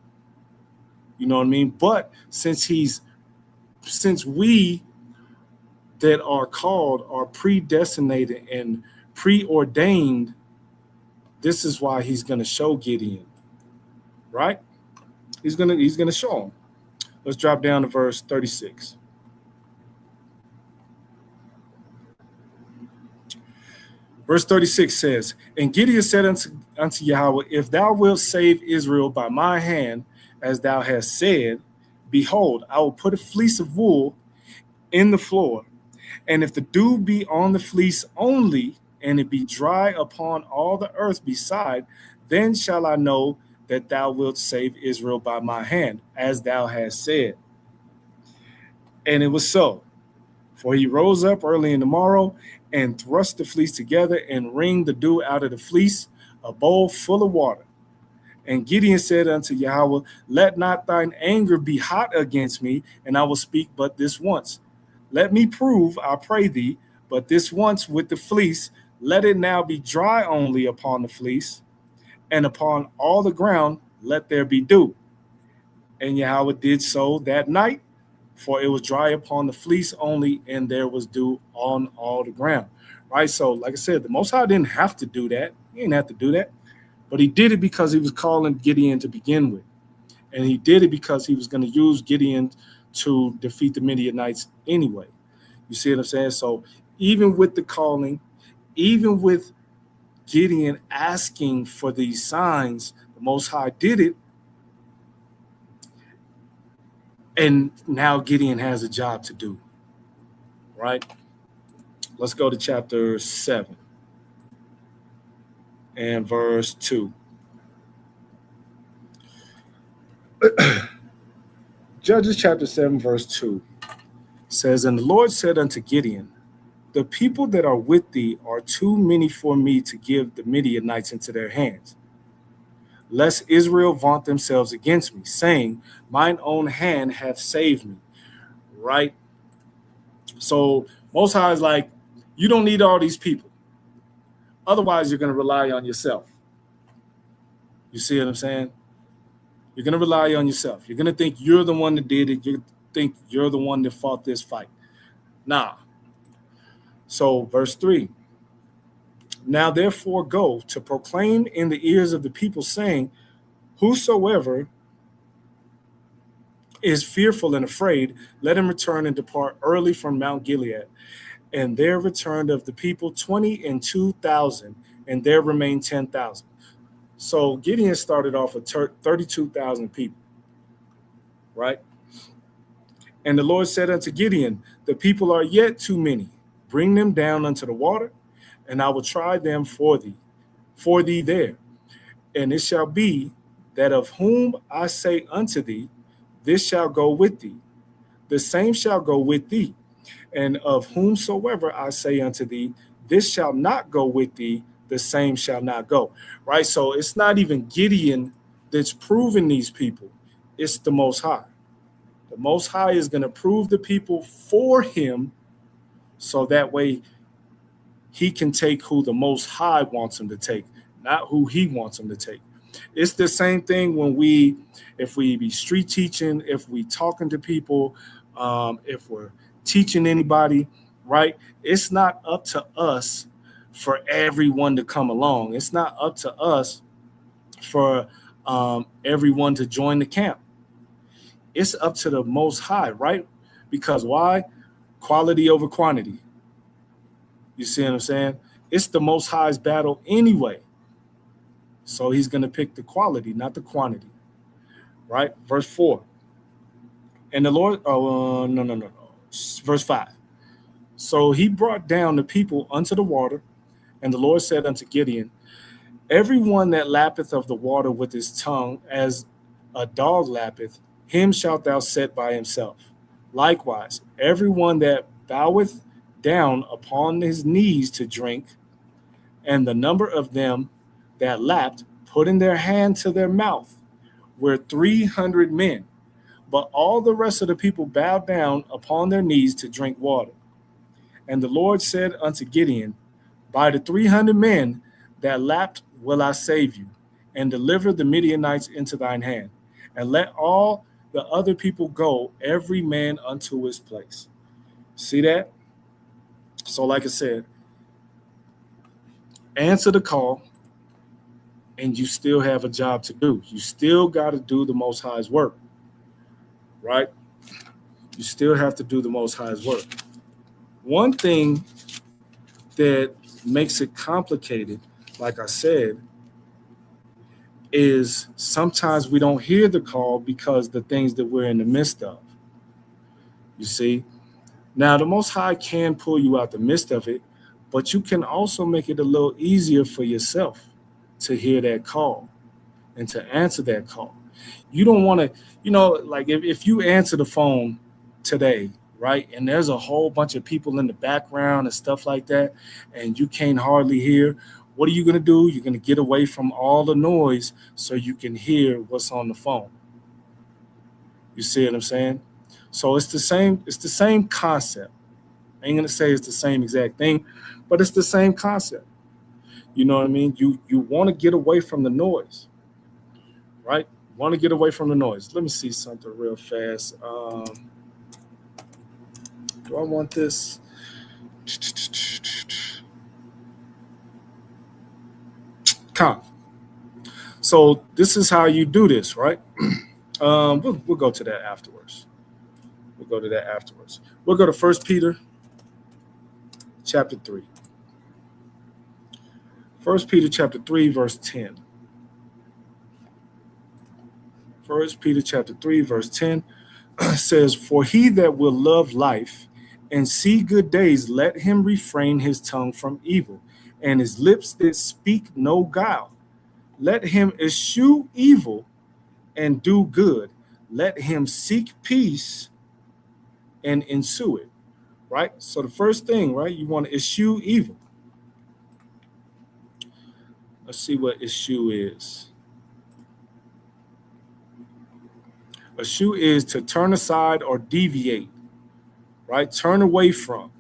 You know what I mean? But since we that are called are predestinated and preordained, this is why he's going to show Gideon. Right? He's going to show him. Let's drop down to verse 36. Verse 36 says, and Gideon said unto Yahweh, if thou wilt save Israel by my hand, as thou hast said, behold, I will put a fleece of wool in the floor, and if the dew be on the fleece only, and it be dry upon all the earth beside, then shall I know that thou wilt save Israel by my hand, as thou hast said. And it was so. For he rose up early in the morrow and thrust the fleece together and wringed the dew out of the fleece, a bowl full of water. And Gideon said unto Yahweh, let not thine anger be hot against me, and I will speak but this once. Let me prove, I pray thee, but this once with the fleece, let it now be dry only upon the fleece, and upon all the ground let there be dew. And Yahweh did so that night, for it was dry upon the fleece only, and there was dew on all the ground. Right? So, like I said, the Most High didn't have to do that. He didn't have to do that. But he did it because he was calling Gideon to begin with. And he did it because he was going to use Gideon to defeat the Midianites anyway. You see what I'm saying? So even with the calling, even with Gideon asking for these signs, the Most High did it. And now Gideon has a job to do. Right? Let's go to chapter 7 and verse 2. Judges chapter 7, verse 2 says, And the Lord said unto Gideon, The people that are with thee are too many for me to give the Midianites into their hands, lest Israel vaunt themselves against me, saying, Mine own hand hath saved me. Right? So Most High is like, you don't need all these people. Otherwise, you're going to rely on yourself. You see what I'm saying? You're going to rely on yourself. You're going to think you're the one that did it. You think you're the one that fought this fight. Nah. So verse 3. Now therefore go to proclaim in the ears of the people, saying, Whosoever is fearful and afraid, let him return and depart early from Mount Gilead. And there returned of the people 22,000, and there remained 10,000. So Gideon started off with 32,000 people, right? And the Lord said unto Gideon, The people are yet too many. Bring them down unto the water, and I will try them for thee there. And it shall be that of whom I say unto thee, this shall go with thee, the same shall go with thee. And of whomsoever I say unto thee, this shall not go with thee, the same shall not go. Right? So it's not even Gideon that's proving these people. It's the Most High. The Most High is going to prove the people for him, so that way he can take who the Most High wants him to take, not who he wants him to take. It's the same thing when if we be street teaching, if we talking to people, if we're teaching anybody, right? It's not up to us for everyone to come along. It's not up to us for everyone to join the camp. It's up to the Most High, right? Because why? Quality over quantity. You see what I'm saying? It's the Most High's battle anyway. So he's going to pick the quality, not the quantity. Right? Verse 4. And the Lord, Verse 5. So he brought down the people unto the water, and the Lord said unto Gideon, Every one that lappeth of the water with his tongue, as a dog lappeth, him shalt thou set by himself. Likewise, every one that boweth down upon his knees to drink, and the number of them that lapped, putting their hand to their mouth, were 300 men. But all the rest of the people bowed down upon their knees to drink water. And the Lord said unto Gideon, By the 300 men that lapped will I save you, and deliver the Midianites into thine hand. And let all the other people go, every man unto his place. See that? So like I said, answer the call, and you still have a job to do. You still got to do the Most High's work, right? You still have to do the Most High's work. One thing that makes it complicated, like I said, is sometimes we don't hear the call because the things that we're in the midst of. You see? Now, the Most High can pull you out the midst of it, but you can also make it a little easier for yourself to hear that call and to answer that call. You don't want to, like if you answer the phone today, right, and there's a whole bunch of people in the background and stuff like that, and you can't hardly hear, what are you going to do? You're going to get away from all the noise so you can hear what's on the phone. You see what I'm saying? So it's the same concept. I ain't going to say it's the same exact thing, but it's the same concept. You know what I mean? You want to get away from the noise, right? Want to get away from the noise. Let me see something real fast. Do I want this? Come. So this is how you do this, right? We'll go to that afterwards. We'll go to that afterwards. We'll go to 1 Peter chapter 3. 1 Peter chapter 3, verse 10. 1 Peter chapter 3, verse 10 says, "For he that will love life and see good days, let him refrain his tongue from evil, and his lips that speak no guile. Let him eschew evil and do good. Let him seek peace and ensue it." Right? So the first thing, right, you want to eschew evil. Let's see what eschew is. Eschew is to turn aside or deviate, right? Turn away from,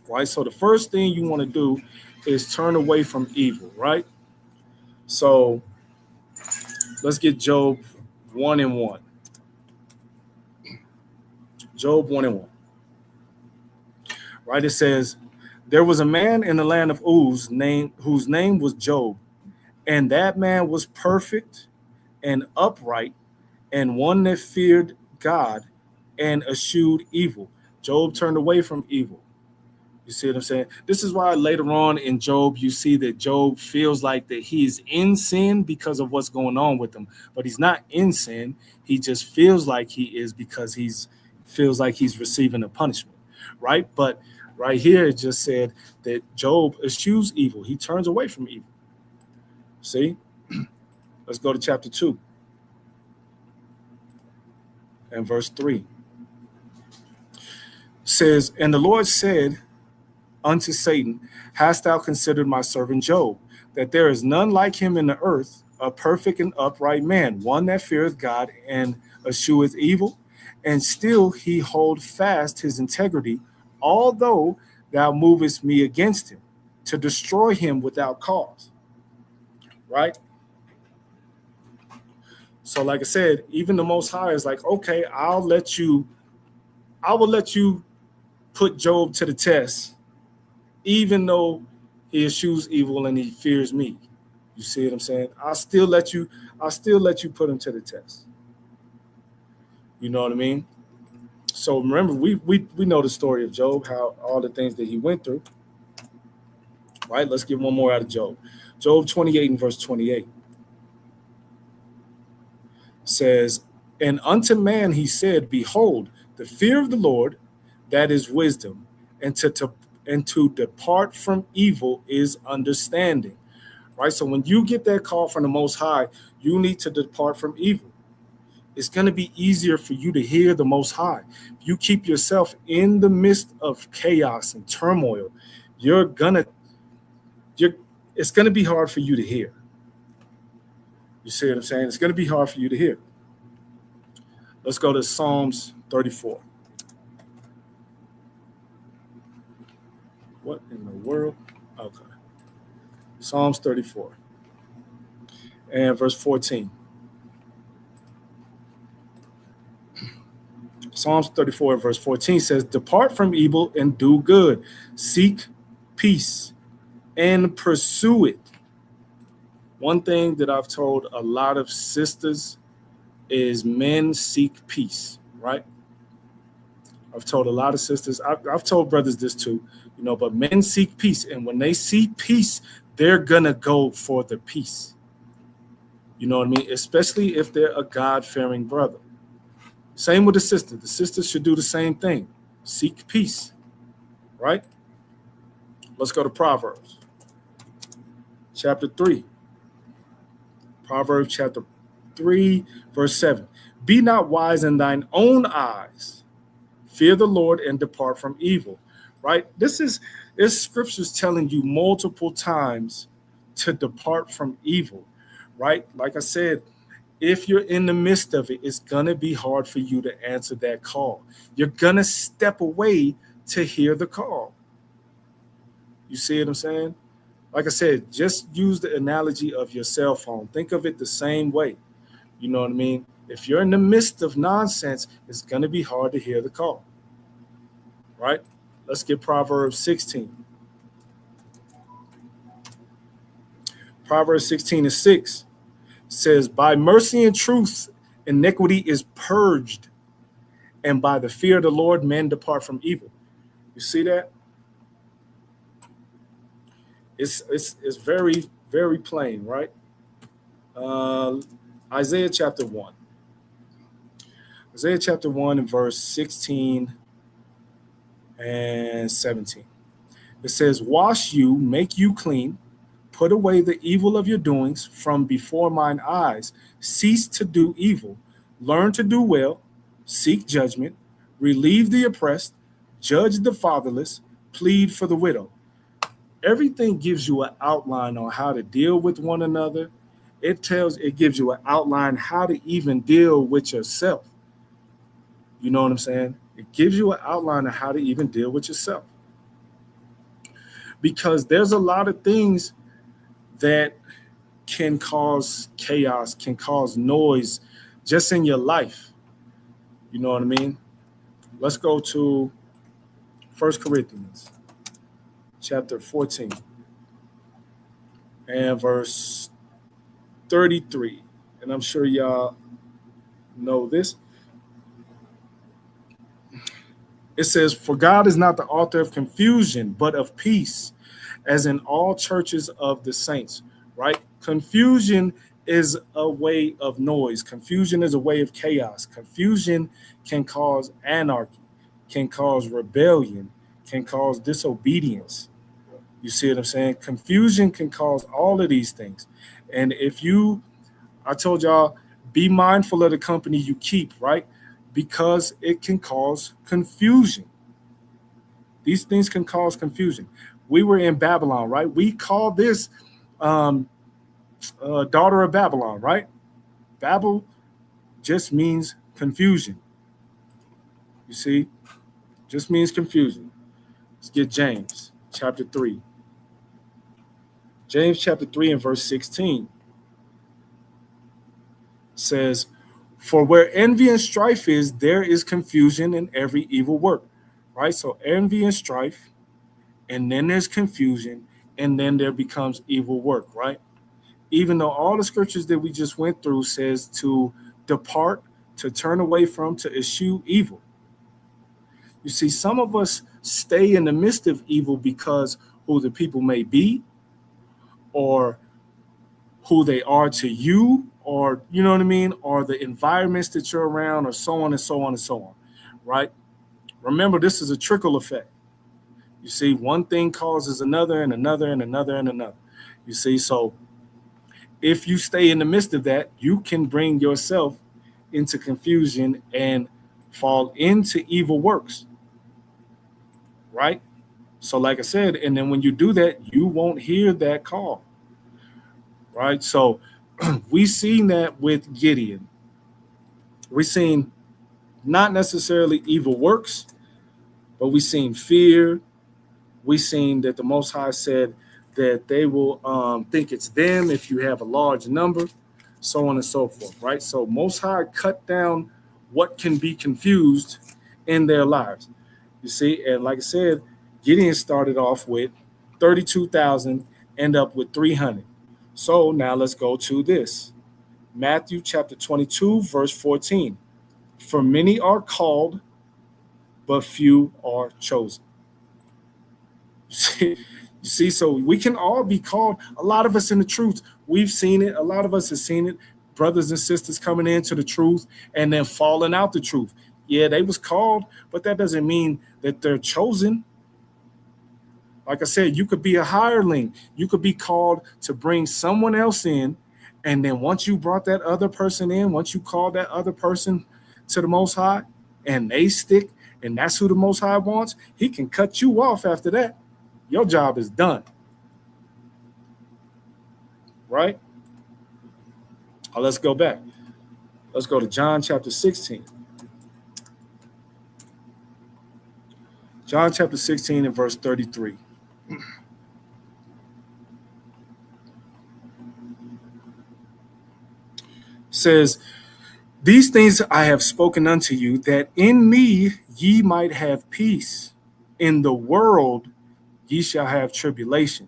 right? So the first thing you want to do is turn away from evil, right? So let's get Job 1:1. Job 1:1. Right? It says, "There was a man in the land of Uz whose name was Job, and that man was perfect and upright, and one that feared God and eschewed evil." Job turned away from evil. You see what I'm saying? This is why later on in Job, you see that Job feels like that he's in sin because of what's going on with him. But he's not in sin. He just feels like he is because feels like he's receiving a punishment, right? But right here, it just said that Job eschews evil. He turns away from evil. See? Let's go to chapter 2 and verse 3. It says, "And the Lord said unto Satan, Hast thou considered my servant Job, that there is none like him in the earth, a perfect and upright man, one that feareth God and escheweth evil? And still he hold fast his integrity, although thou movest me against him, to destroy him without cause." Right? So like I said, even the Most High is like, okay, I will let you put Job to the test, even though he eschews evil and he fears me. You see what I'm saying? I'll still let you put him to the test. You know what I mean? So remember, we know the story of Job, how all the things that he went through. Right? Let's get one more out of Job. Job 28 and verse 28 says, "And unto man he said, Behold, the fear of the Lord, that is wisdom, and to depart from evil is understanding." Right? So when you get that call from the Most High, you need to depart from evil. It's going to be easier for you to hear the Most High. If you keep yourself in the midst of chaos and turmoil, it's going to be hard for you to hear. You see what I'm saying? It's going to be hard for you to hear. Let's go to Psalms 34. What in the world? Okay. Psalms 34 and verse 14. Psalms 34 and verse 14 says, "Depart from evil and do good. Seek peace and pursue it." One thing that I've told a lot of sisters is men seek peace, right? I've told a lot of sisters, I've told brothers this too, but men seek peace. And when they see peace, they're going to go for the peace. You know what I mean? Especially if they're a God-fearing brother. Same with the sister. The sisters should do the same thing. Seek peace, right? Let's go to Proverbs chapter 3. Proverbs chapter 3, verse 7. "Be not wise in thine own eyes. Fear the Lord and depart from evil." Right? This scriptures telling you multiple times to depart from evil. Right? Like I said, if you're in the midst of it, it's going to be hard for you to answer that call. You're going to step away to hear the call. You see what I'm saying? Like I said, just use the analogy of your cell phone. Think of it the same way. You know what I mean? If you're in the midst of nonsense, it's going to be hard to hear the call. right? Let's get Proverbs 16. Proverbs 16:6 says, by mercy and truth, iniquity is purged, and by the fear of the Lord, men depart from evil. You see that? It's very, very plain, right? Isaiah chapter 1. Isaiah chapter 1 and verse 16 and 17. It says, wash you, make you clean, put away the evil of your doings from before mine eyes. Cease to do evil. Learn to do well. Seek judgment. Relieve the oppressed. Judge the fatherless. Plead for the widow. Everything gives you an outline on how to deal with one another. It gives you an outline how to even deal with yourself. You know what I'm saying? It gives you an outline of how to even deal with yourself. Because there's a lot of things that can cause chaos, can cause noise just in your life. You know what I mean? Let's go to 1 Corinthians chapter 14 and verse 33. And I'm sure y'all know this. It says, for God is not the author of confusion, but of peace, as in all churches of the saints, right? Confusion is a way of noise. Confusion is a way of chaos. Confusion can cause anarchy, can cause rebellion, can cause disobedience. You see what I'm saying? Confusion can cause all of these things. And I told y'all, be mindful of the company you keep, right? Because it can cause confusion. These things can cause confusion. We were in Babylon, right? We call this daughter of Babylon, right? Babel just means confusion. You see? Just means confusion. Let's get James chapter 3. James chapter 3 and verse 16 says, for where envy and strife is, there is confusion in every evil work, right? So envy and strife, and then there's confusion, and then there becomes evil work, right? Even though all the scriptures that we just went through says to depart, to turn away from, to eschew evil. You see, some of us stay in the midst of evil because who the people may be, or who they are to you, or, you know what I mean, or the environments that you're around, or so on and so on and so on, right? Remember, this is a trickle effect. You see, one thing causes another and another and another and another. You see, so if you stay in the midst of that, you can bring yourself into confusion and fall into evil works, right? So like I said, and then when you do that, you won't hear that call, right? So we seen that with Gideon. We seen not necessarily evil works, but we seen fear. We seen that the Most High said that they will think it's them if you have a large number, so on and so forth, right? So Most High cut down what can be confused in their lives. You see, and like I said, Gideon started off with 32,000, end up with 300. So now let's go to this. Matthew chapter 22, verse 14. For many are called, but few are chosen. You see, so we can all be called. A lot of us in the truth, we've seen it. A lot of us have seen it. Brothers and sisters coming into the truth and then falling out the truth. Yeah, they was called, but that doesn't mean that they're chosen. Like I said, you could be a hireling. You could be called to bring someone else in. And then once you brought that other person in, once you called that other person to the Most High and they stick, and that's who the Most High wants, he can cut you off after that. Your job is done. Right? Let's go back. Let's go to John chapter 16. John chapter 16 and verse 33. Says, these things I have spoken unto you, that in me ye might have peace. In the world ye shall have tribulation,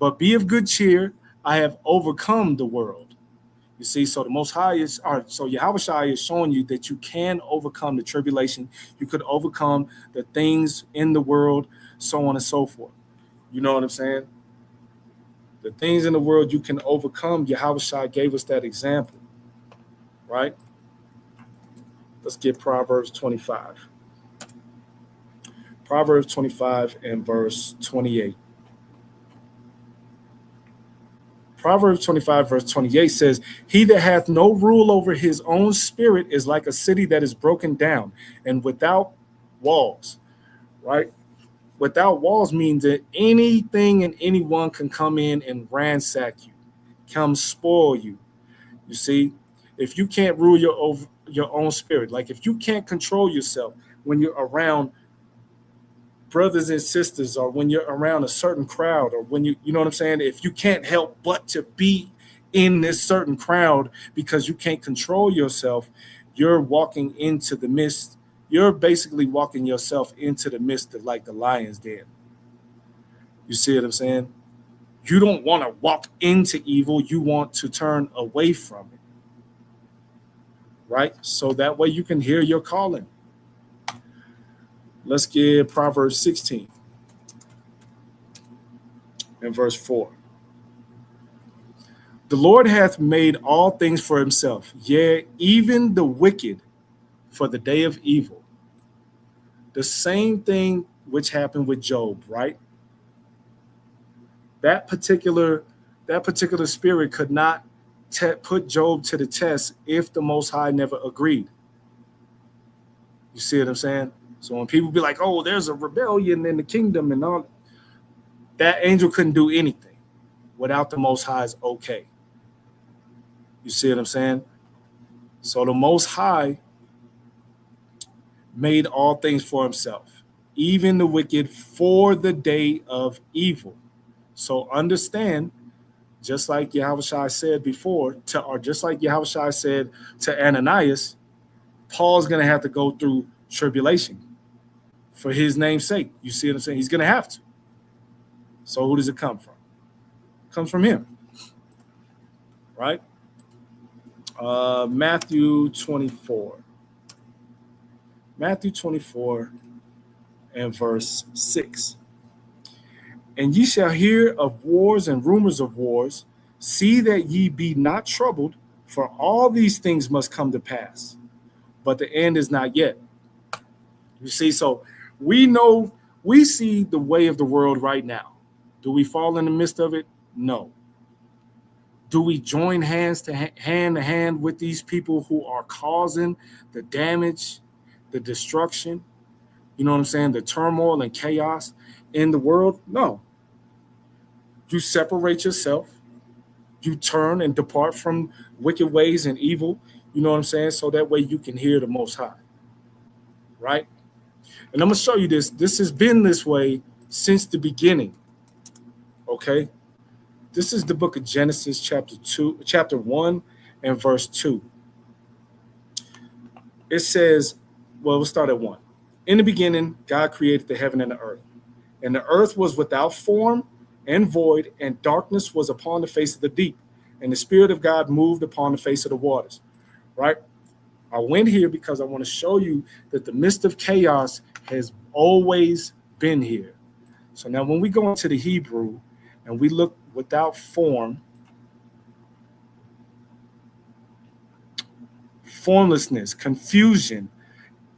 but be of good cheer. I have overcome the world. You see, so the Most High so Yahushua is showing you that you can overcome the tribulation. You could overcome the things in the world, so on and so forth. You know what I'm saying? The things in the world you can overcome. Yahushua gave us that example, right? Let's get Proverbs 25. Proverbs 25 and verse 28. Proverbs 25 verse 28 says, he that hath no rule over his own spirit is like a city that is broken down and without walls, right? Without walls means that anything and anyone can come in and ransack you, come spoil you. You see, if you can't rule your own spirit, like if you can't control yourself when you're around brothers and sisters, or when you're around a certain crowd, or when you know what I'm saying? If you can't help but to be in this certain crowd because you can't control yourself, you're walking into the midst. You're basically walking yourself into the midst of like the lion's den. You see what I'm saying? You don't want to walk into evil. You want to turn away from it, right? So that way you can hear your calling. Let's get Proverbs 16 and verse 4. The Lord hath made all things for himself, yea, even the wicked for the day of evil. The same thing which happened with Job, right? That particular spirit could not put Job to the test if the Most High never agreed. You see what I'm saying? So when people be like, oh, there's a rebellion in the kingdom and all, that angel couldn't do anything without the Most High's okay. You see what I'm saying? So the Most High made all things for himself, even the wicked for the day of evil. So understand, just like Yahushua said before, or just like Yahushua said to Ananias, Paul's going to have to go through tribulation for his name's sake. You see what I'm saying? He's going to have to. So who does it come from? It comes from him, right? Matthew 24. Matthew 24 and verse 6. And ye shall hear of wars and rumors of wars. See that ye be not troubled, for all these things must come to pass. But the end is not yet. You see, so we see the way of the world right now. Do we fall in the midst of it? No. Do we join hand to hand with these people who are causing the damage, the destruction, you know what I'm saying, the turmoil and chaos in the world? No. You separate yourself. You turn and depart from wicked ways and evil, you know what I'm saying, so that way you can hear the Most High, right? And I'm going to show you this. This has been this way since the beginning, okay? This is the book of Genesis, chapter 1 and verse 2. It says, well, we'll start at 1. In the beginning, God created the heaven and the earth. And the earth was without form and void, and darkness was upon the face of the deep. And the Spirit of God moved upon the face of the waters, right? I went here because I want to show you that the midst of chaos has always been here. So now when we go into the Hebrew and we look without form, formlessness, confusion,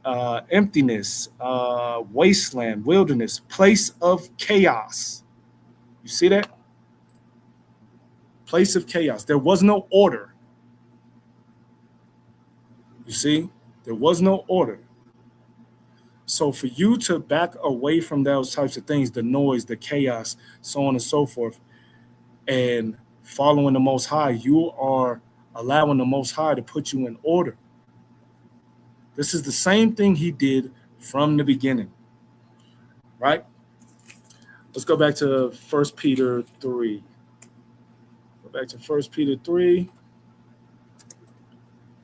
emptiness, wasteland, wilderness, place of chaos. You see that? Place of chaos. There was no order. You see? There was no order. So for you to back away from those types of things, the noise, the chaos, so on and so forth, and following the Most High, you are allowing the Most High to put you in order. This is the same thing he did from the beginning, right? Let's go back to 1 Peter 3. Go back to 1 Peter 3.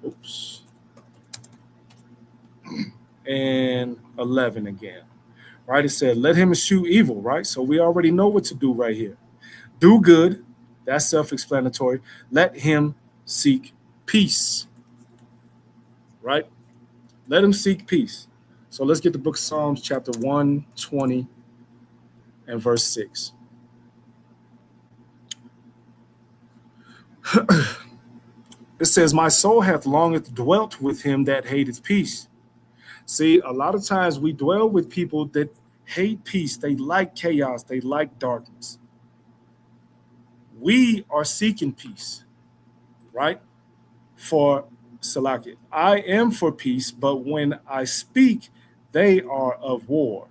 Oops. And 11 again, right? It said, let him eschew evil, right? So we already know what to do right here. Do good, that's self-explanatory. Let him seek peace, right? Let him seek peace. So let's get the book of Psalms, chapter 120 and verse 6. It says, my soul hath longeth dwelt with him that hateth peace. See, a lot of times we dwell with people that hate peace. They like chaos. They like darkness. We are seeking peace, right? For Salaki, I am for peace, but when I speak, they are of war.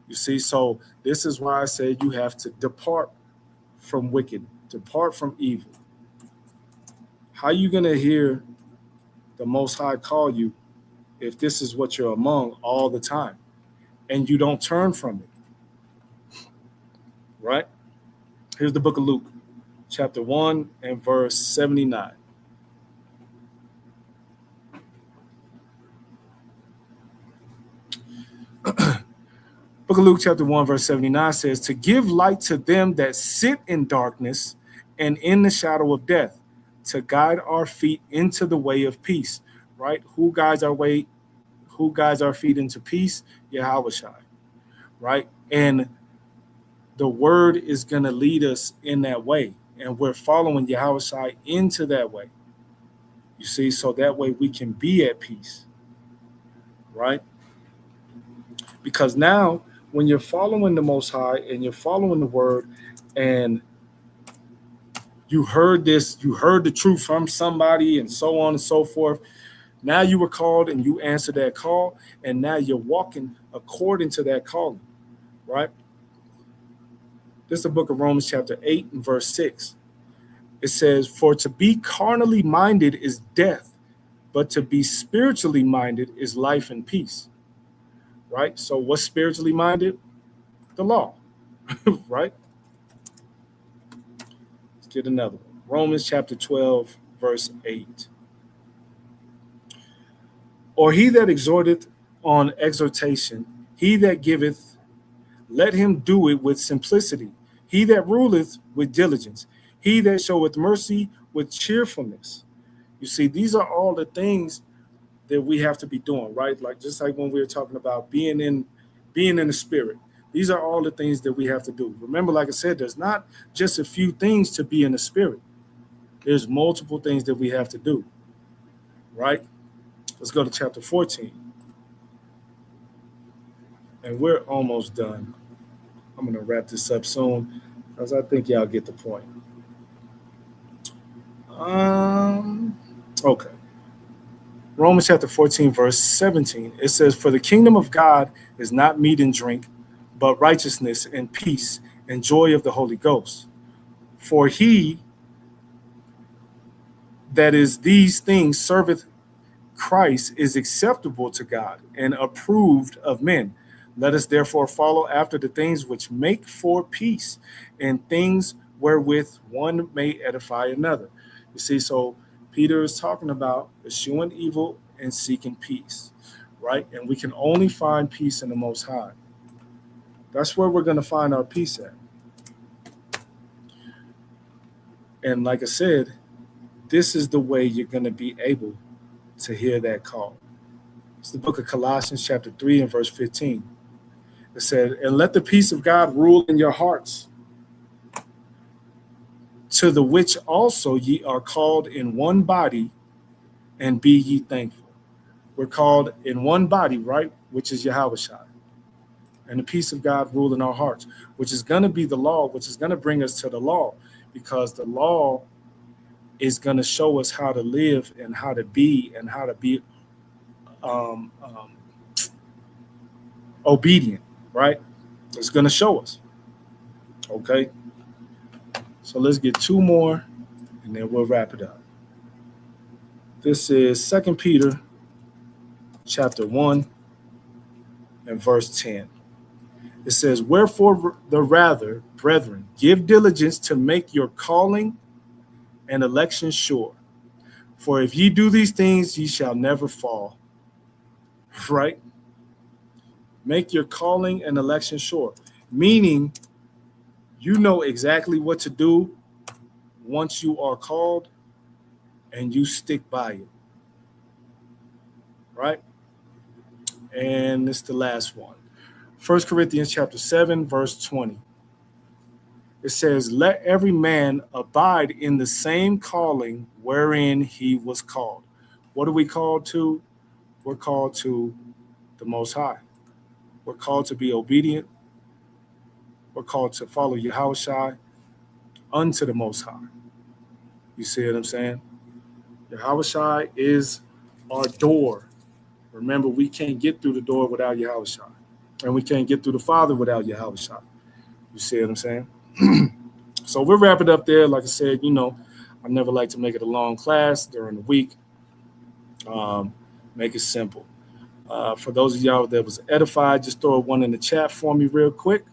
You see, so this is why I say you have to depart from wicked, depart from evil. How are you going to hear the Most High call you if this is what you're among all the time and you don't turn from it? Right? Here's the book of Luke, chapter 1 and verse 79. Book of Luke, chapter 1, verse 79 says, to give light to them that sit in darkness and in the shadow of death, to guide our feet into the way of peace. Right? Who guides our way? Who guides our feet into peace? Yahawashi. Right? And the word is going to lead us in that way. And we're following Yahawashi into that way. You see, so that way we can be at peace. Right? Because now, when you're following the Most High and you're following the word and you heard this, you heard the truth from somebody and so on and so forth. Now you were called and you answered that call, and now you're walking according to that calling, right? This is the book of Romans chapter 8 and verse 6. It says, for to be carnally minded is death, but to be spiritually minded is life and peace, right? So what's spiritually minded? The law, right? Get another one. Romans chapter 12, verse 8. Or he that exhorteth on exhortation, he that giveth, let him do it with simplicity. He that ruleth with diligence, he that showeth mercy with cheerfulness. You see, these are all the things that we have to be doing, right? Like just like when we were talking about being in the spirit. These are all the things that we have to do. Remember, like I said, there's not just a few things to be in the spirit. There's multiple things that we have to do, right? Let's go to chapter 14. And we're almost done. I'm going to wrap this up soon because I think y'all get the point. Okay. Romans chapter 14, verse 17. It says, for the kingdom of God is not meat and drink, but righteousness and peace and joy of the Holy Ghost. For he that is these things serveth Christ is acceptable to God and approved of men. Let us therefore follow after the things which make for peace and things wherewith one may edify another. You see, so Peter is talking about eschewing evil and seeking peace, right? And we can only find peace in the Most High. That's where we're going to find our peace at. And like I said, this is the way you're going to be able to hear that call. It's the book of Colossians chapter 3 and verse 15. It said, and let the peace of God rule in your hearts, to the which also ye are called in one body, and be ye thankful. We're called in one body, right? Which is Yahawashi. And the peace of God rule in our hearts, which is going to be the law, which is going to bring us to the law, because the law is going to show us how to live and how to be obedient, right? It's going to show us. Okay. So let's get two more and then we'll wrap it up. This is 2 Peter chapter 1 and verse 10. It says, wherefore the rather, brethren, give diligence to make your calling and election sure. For if ye do these things, ye shall never fall. Right? Make your calling and election sure, meaning you know exactly what to do once you are called and you stick by it, right? And it's the last one. 1 Corinthians chapter 7, verse 20. It says, let every man abide in the same calling wherein he was called. What are we called to? We're called to the Most High. We're called to be obedient. We're called to follow Yahushua unto the Most High. You see what I'm saying? Yahushua is our door. Remember, we can't get through the door without Yahushua. And we can't get through the Father without Yahushua. You see what I'm saying? So we'll wrap it up there. Like I said, you know, I never like to make it a long class during the week. Make it simple. For those of y'all that was edified, just throw one in the chat for me real quick.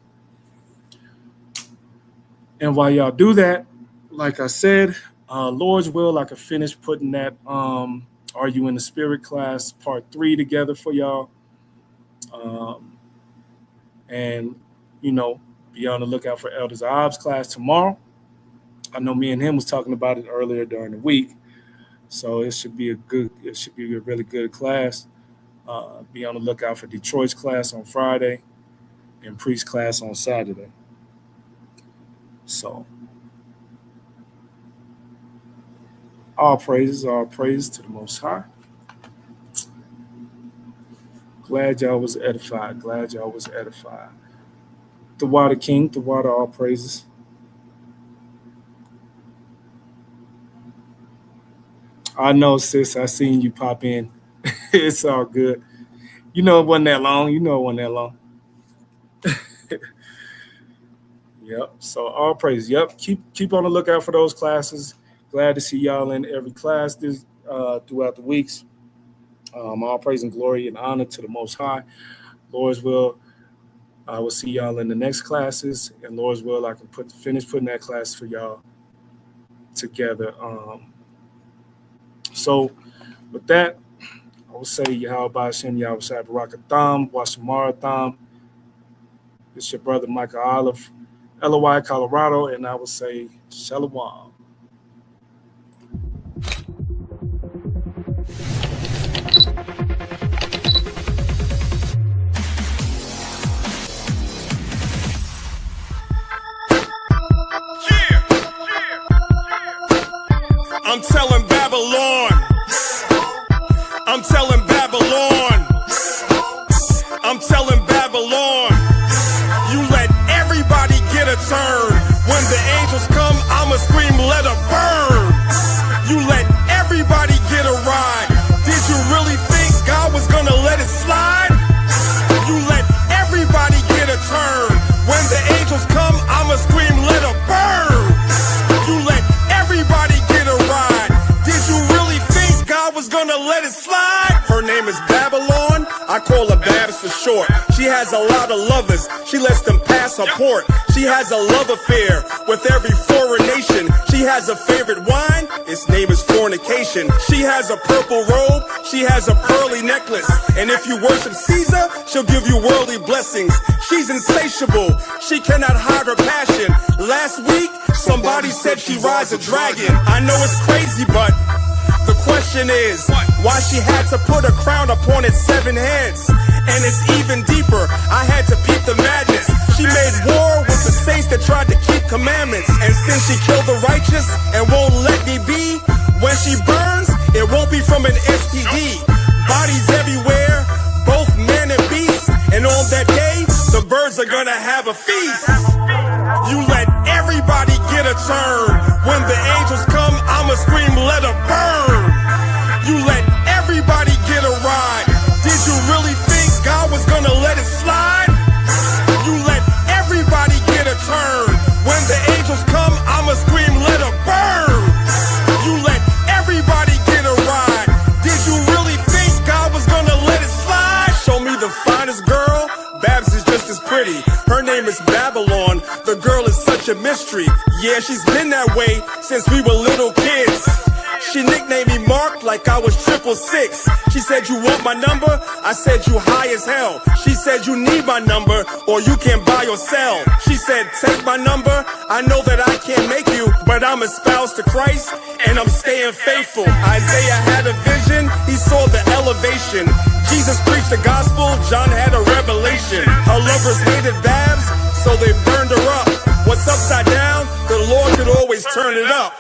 And while y'all do that, like I said, Lord's will, I can finish putting that Are You in the Spirit class part 3 together for y'all. And, you know, be on the lookout for Elder Zahab's class tomorrow. I know me and him was talking about it earlier during the week. So it should be a really good class. Be on the lookout for Detroit's class on Friday and Priest's class on Saturday. So all praises to the Most High. Glad y'all was edified. The Water King, the Water, all praises. I know, sis, I seen you pop in. It's all good. You know it wasn't that long. Yep. So all praise. Yep. Keep on the lookout for those classes. Glad to see y'all in every class this throughout the weeks. All praise and glory and honor to the Most High. Lord's will, I will see y'all in the next classes. And Lord's will, I can finish putting that class for y'all together. So with that, I will say Yahweh Hashem, Yahweh Shai Barakatham, Washamaratham. It's your brother Michael Olive, LOI, Colorado, and I will say Shalom. I'm telling Babylon. I'm telling Babylon. I'm telling Babylon. You let everybody get a turn. When the angels come, I'ma scream, let her burn. You let everybody get a ride. Did you really think God was gonna let it slide? You let everybody get a turn. When the angels come, I'ma scream, let her burn. You let everybody get a ride. Did you really think God was gonna let it slide? Her name is Babylon. I call her Babs for short. She has a lot of lovers. She lets them pass her port. She has a love affair with every foreign nation. She has a favorite wine. Its name is fornication. She has a purple robe. She has a pearly necklace. And if you worship Caesar, she'll give you worldly blessings. She's insatiable. She cannot hide her passion. Last week, somebody said she rides a dragon. I know it's crazy, but the question is why she had to put a crown upon its 7 heads. And it's even deeper. I had to peep the madness. She made war with the saints that tried to keep commandments. And since she killed the righteous and won't let me be, when she burns, it won't be from an STD. Bodies everywhere, both man and beast. And on that day, the birds are gonna have a feast. You let everybody get a turn. When the angels come, I'ma scream, let her burn. You let everybody get a ride. Did you really think God was gonna let it slide? You let everybody get a turn. When the angels come, I'ma scream, let her burn. You let everybody get a ride. Did you really think God was gonna let it slide? Show me the finest girl. Babs is just as pretty. Her name is Babylon. The girl is such a mystery. Yeah, she's been that way since we were little kids. She nicknamed me Mark like I was 666. She said, you want my number? I said, you high as hell. She said, you need my number or you can buy or sell. She said, take my number. I know that I can't make you, but I'm espoused to Christ and I'm staying faithful. Isaiah had a vision. He saw the elevation. Jesus preached the gospel. John had a revelation. Her lovers hated Babs, so they burned her up. What's upside down, the Lord could always turn it up.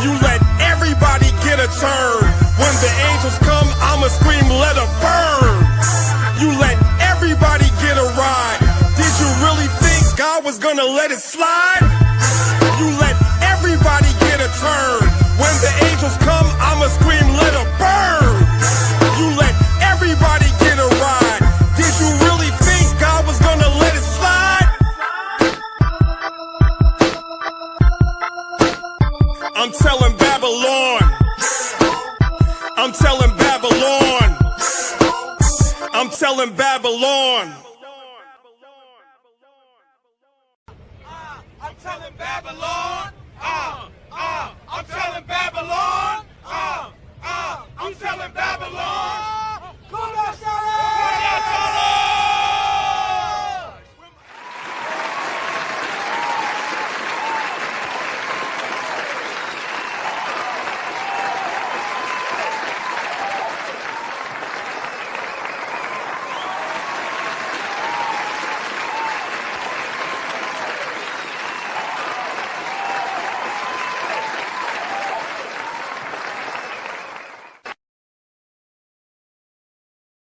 You let everybody get a turn. When the angels come, I'ma scream, let her burn. You let everybody get a ride. Did you really think God was gonna let it slide? You let everybody get a turn. When the angels come, I'ma scream, let her burn. You let everybody get a ride. Did you really think God was gonna let it slide? I'm telling Babylon. I'm telling Babylon. I'm telling Babylon. I'm telling Babylon. I'm telling Babylon.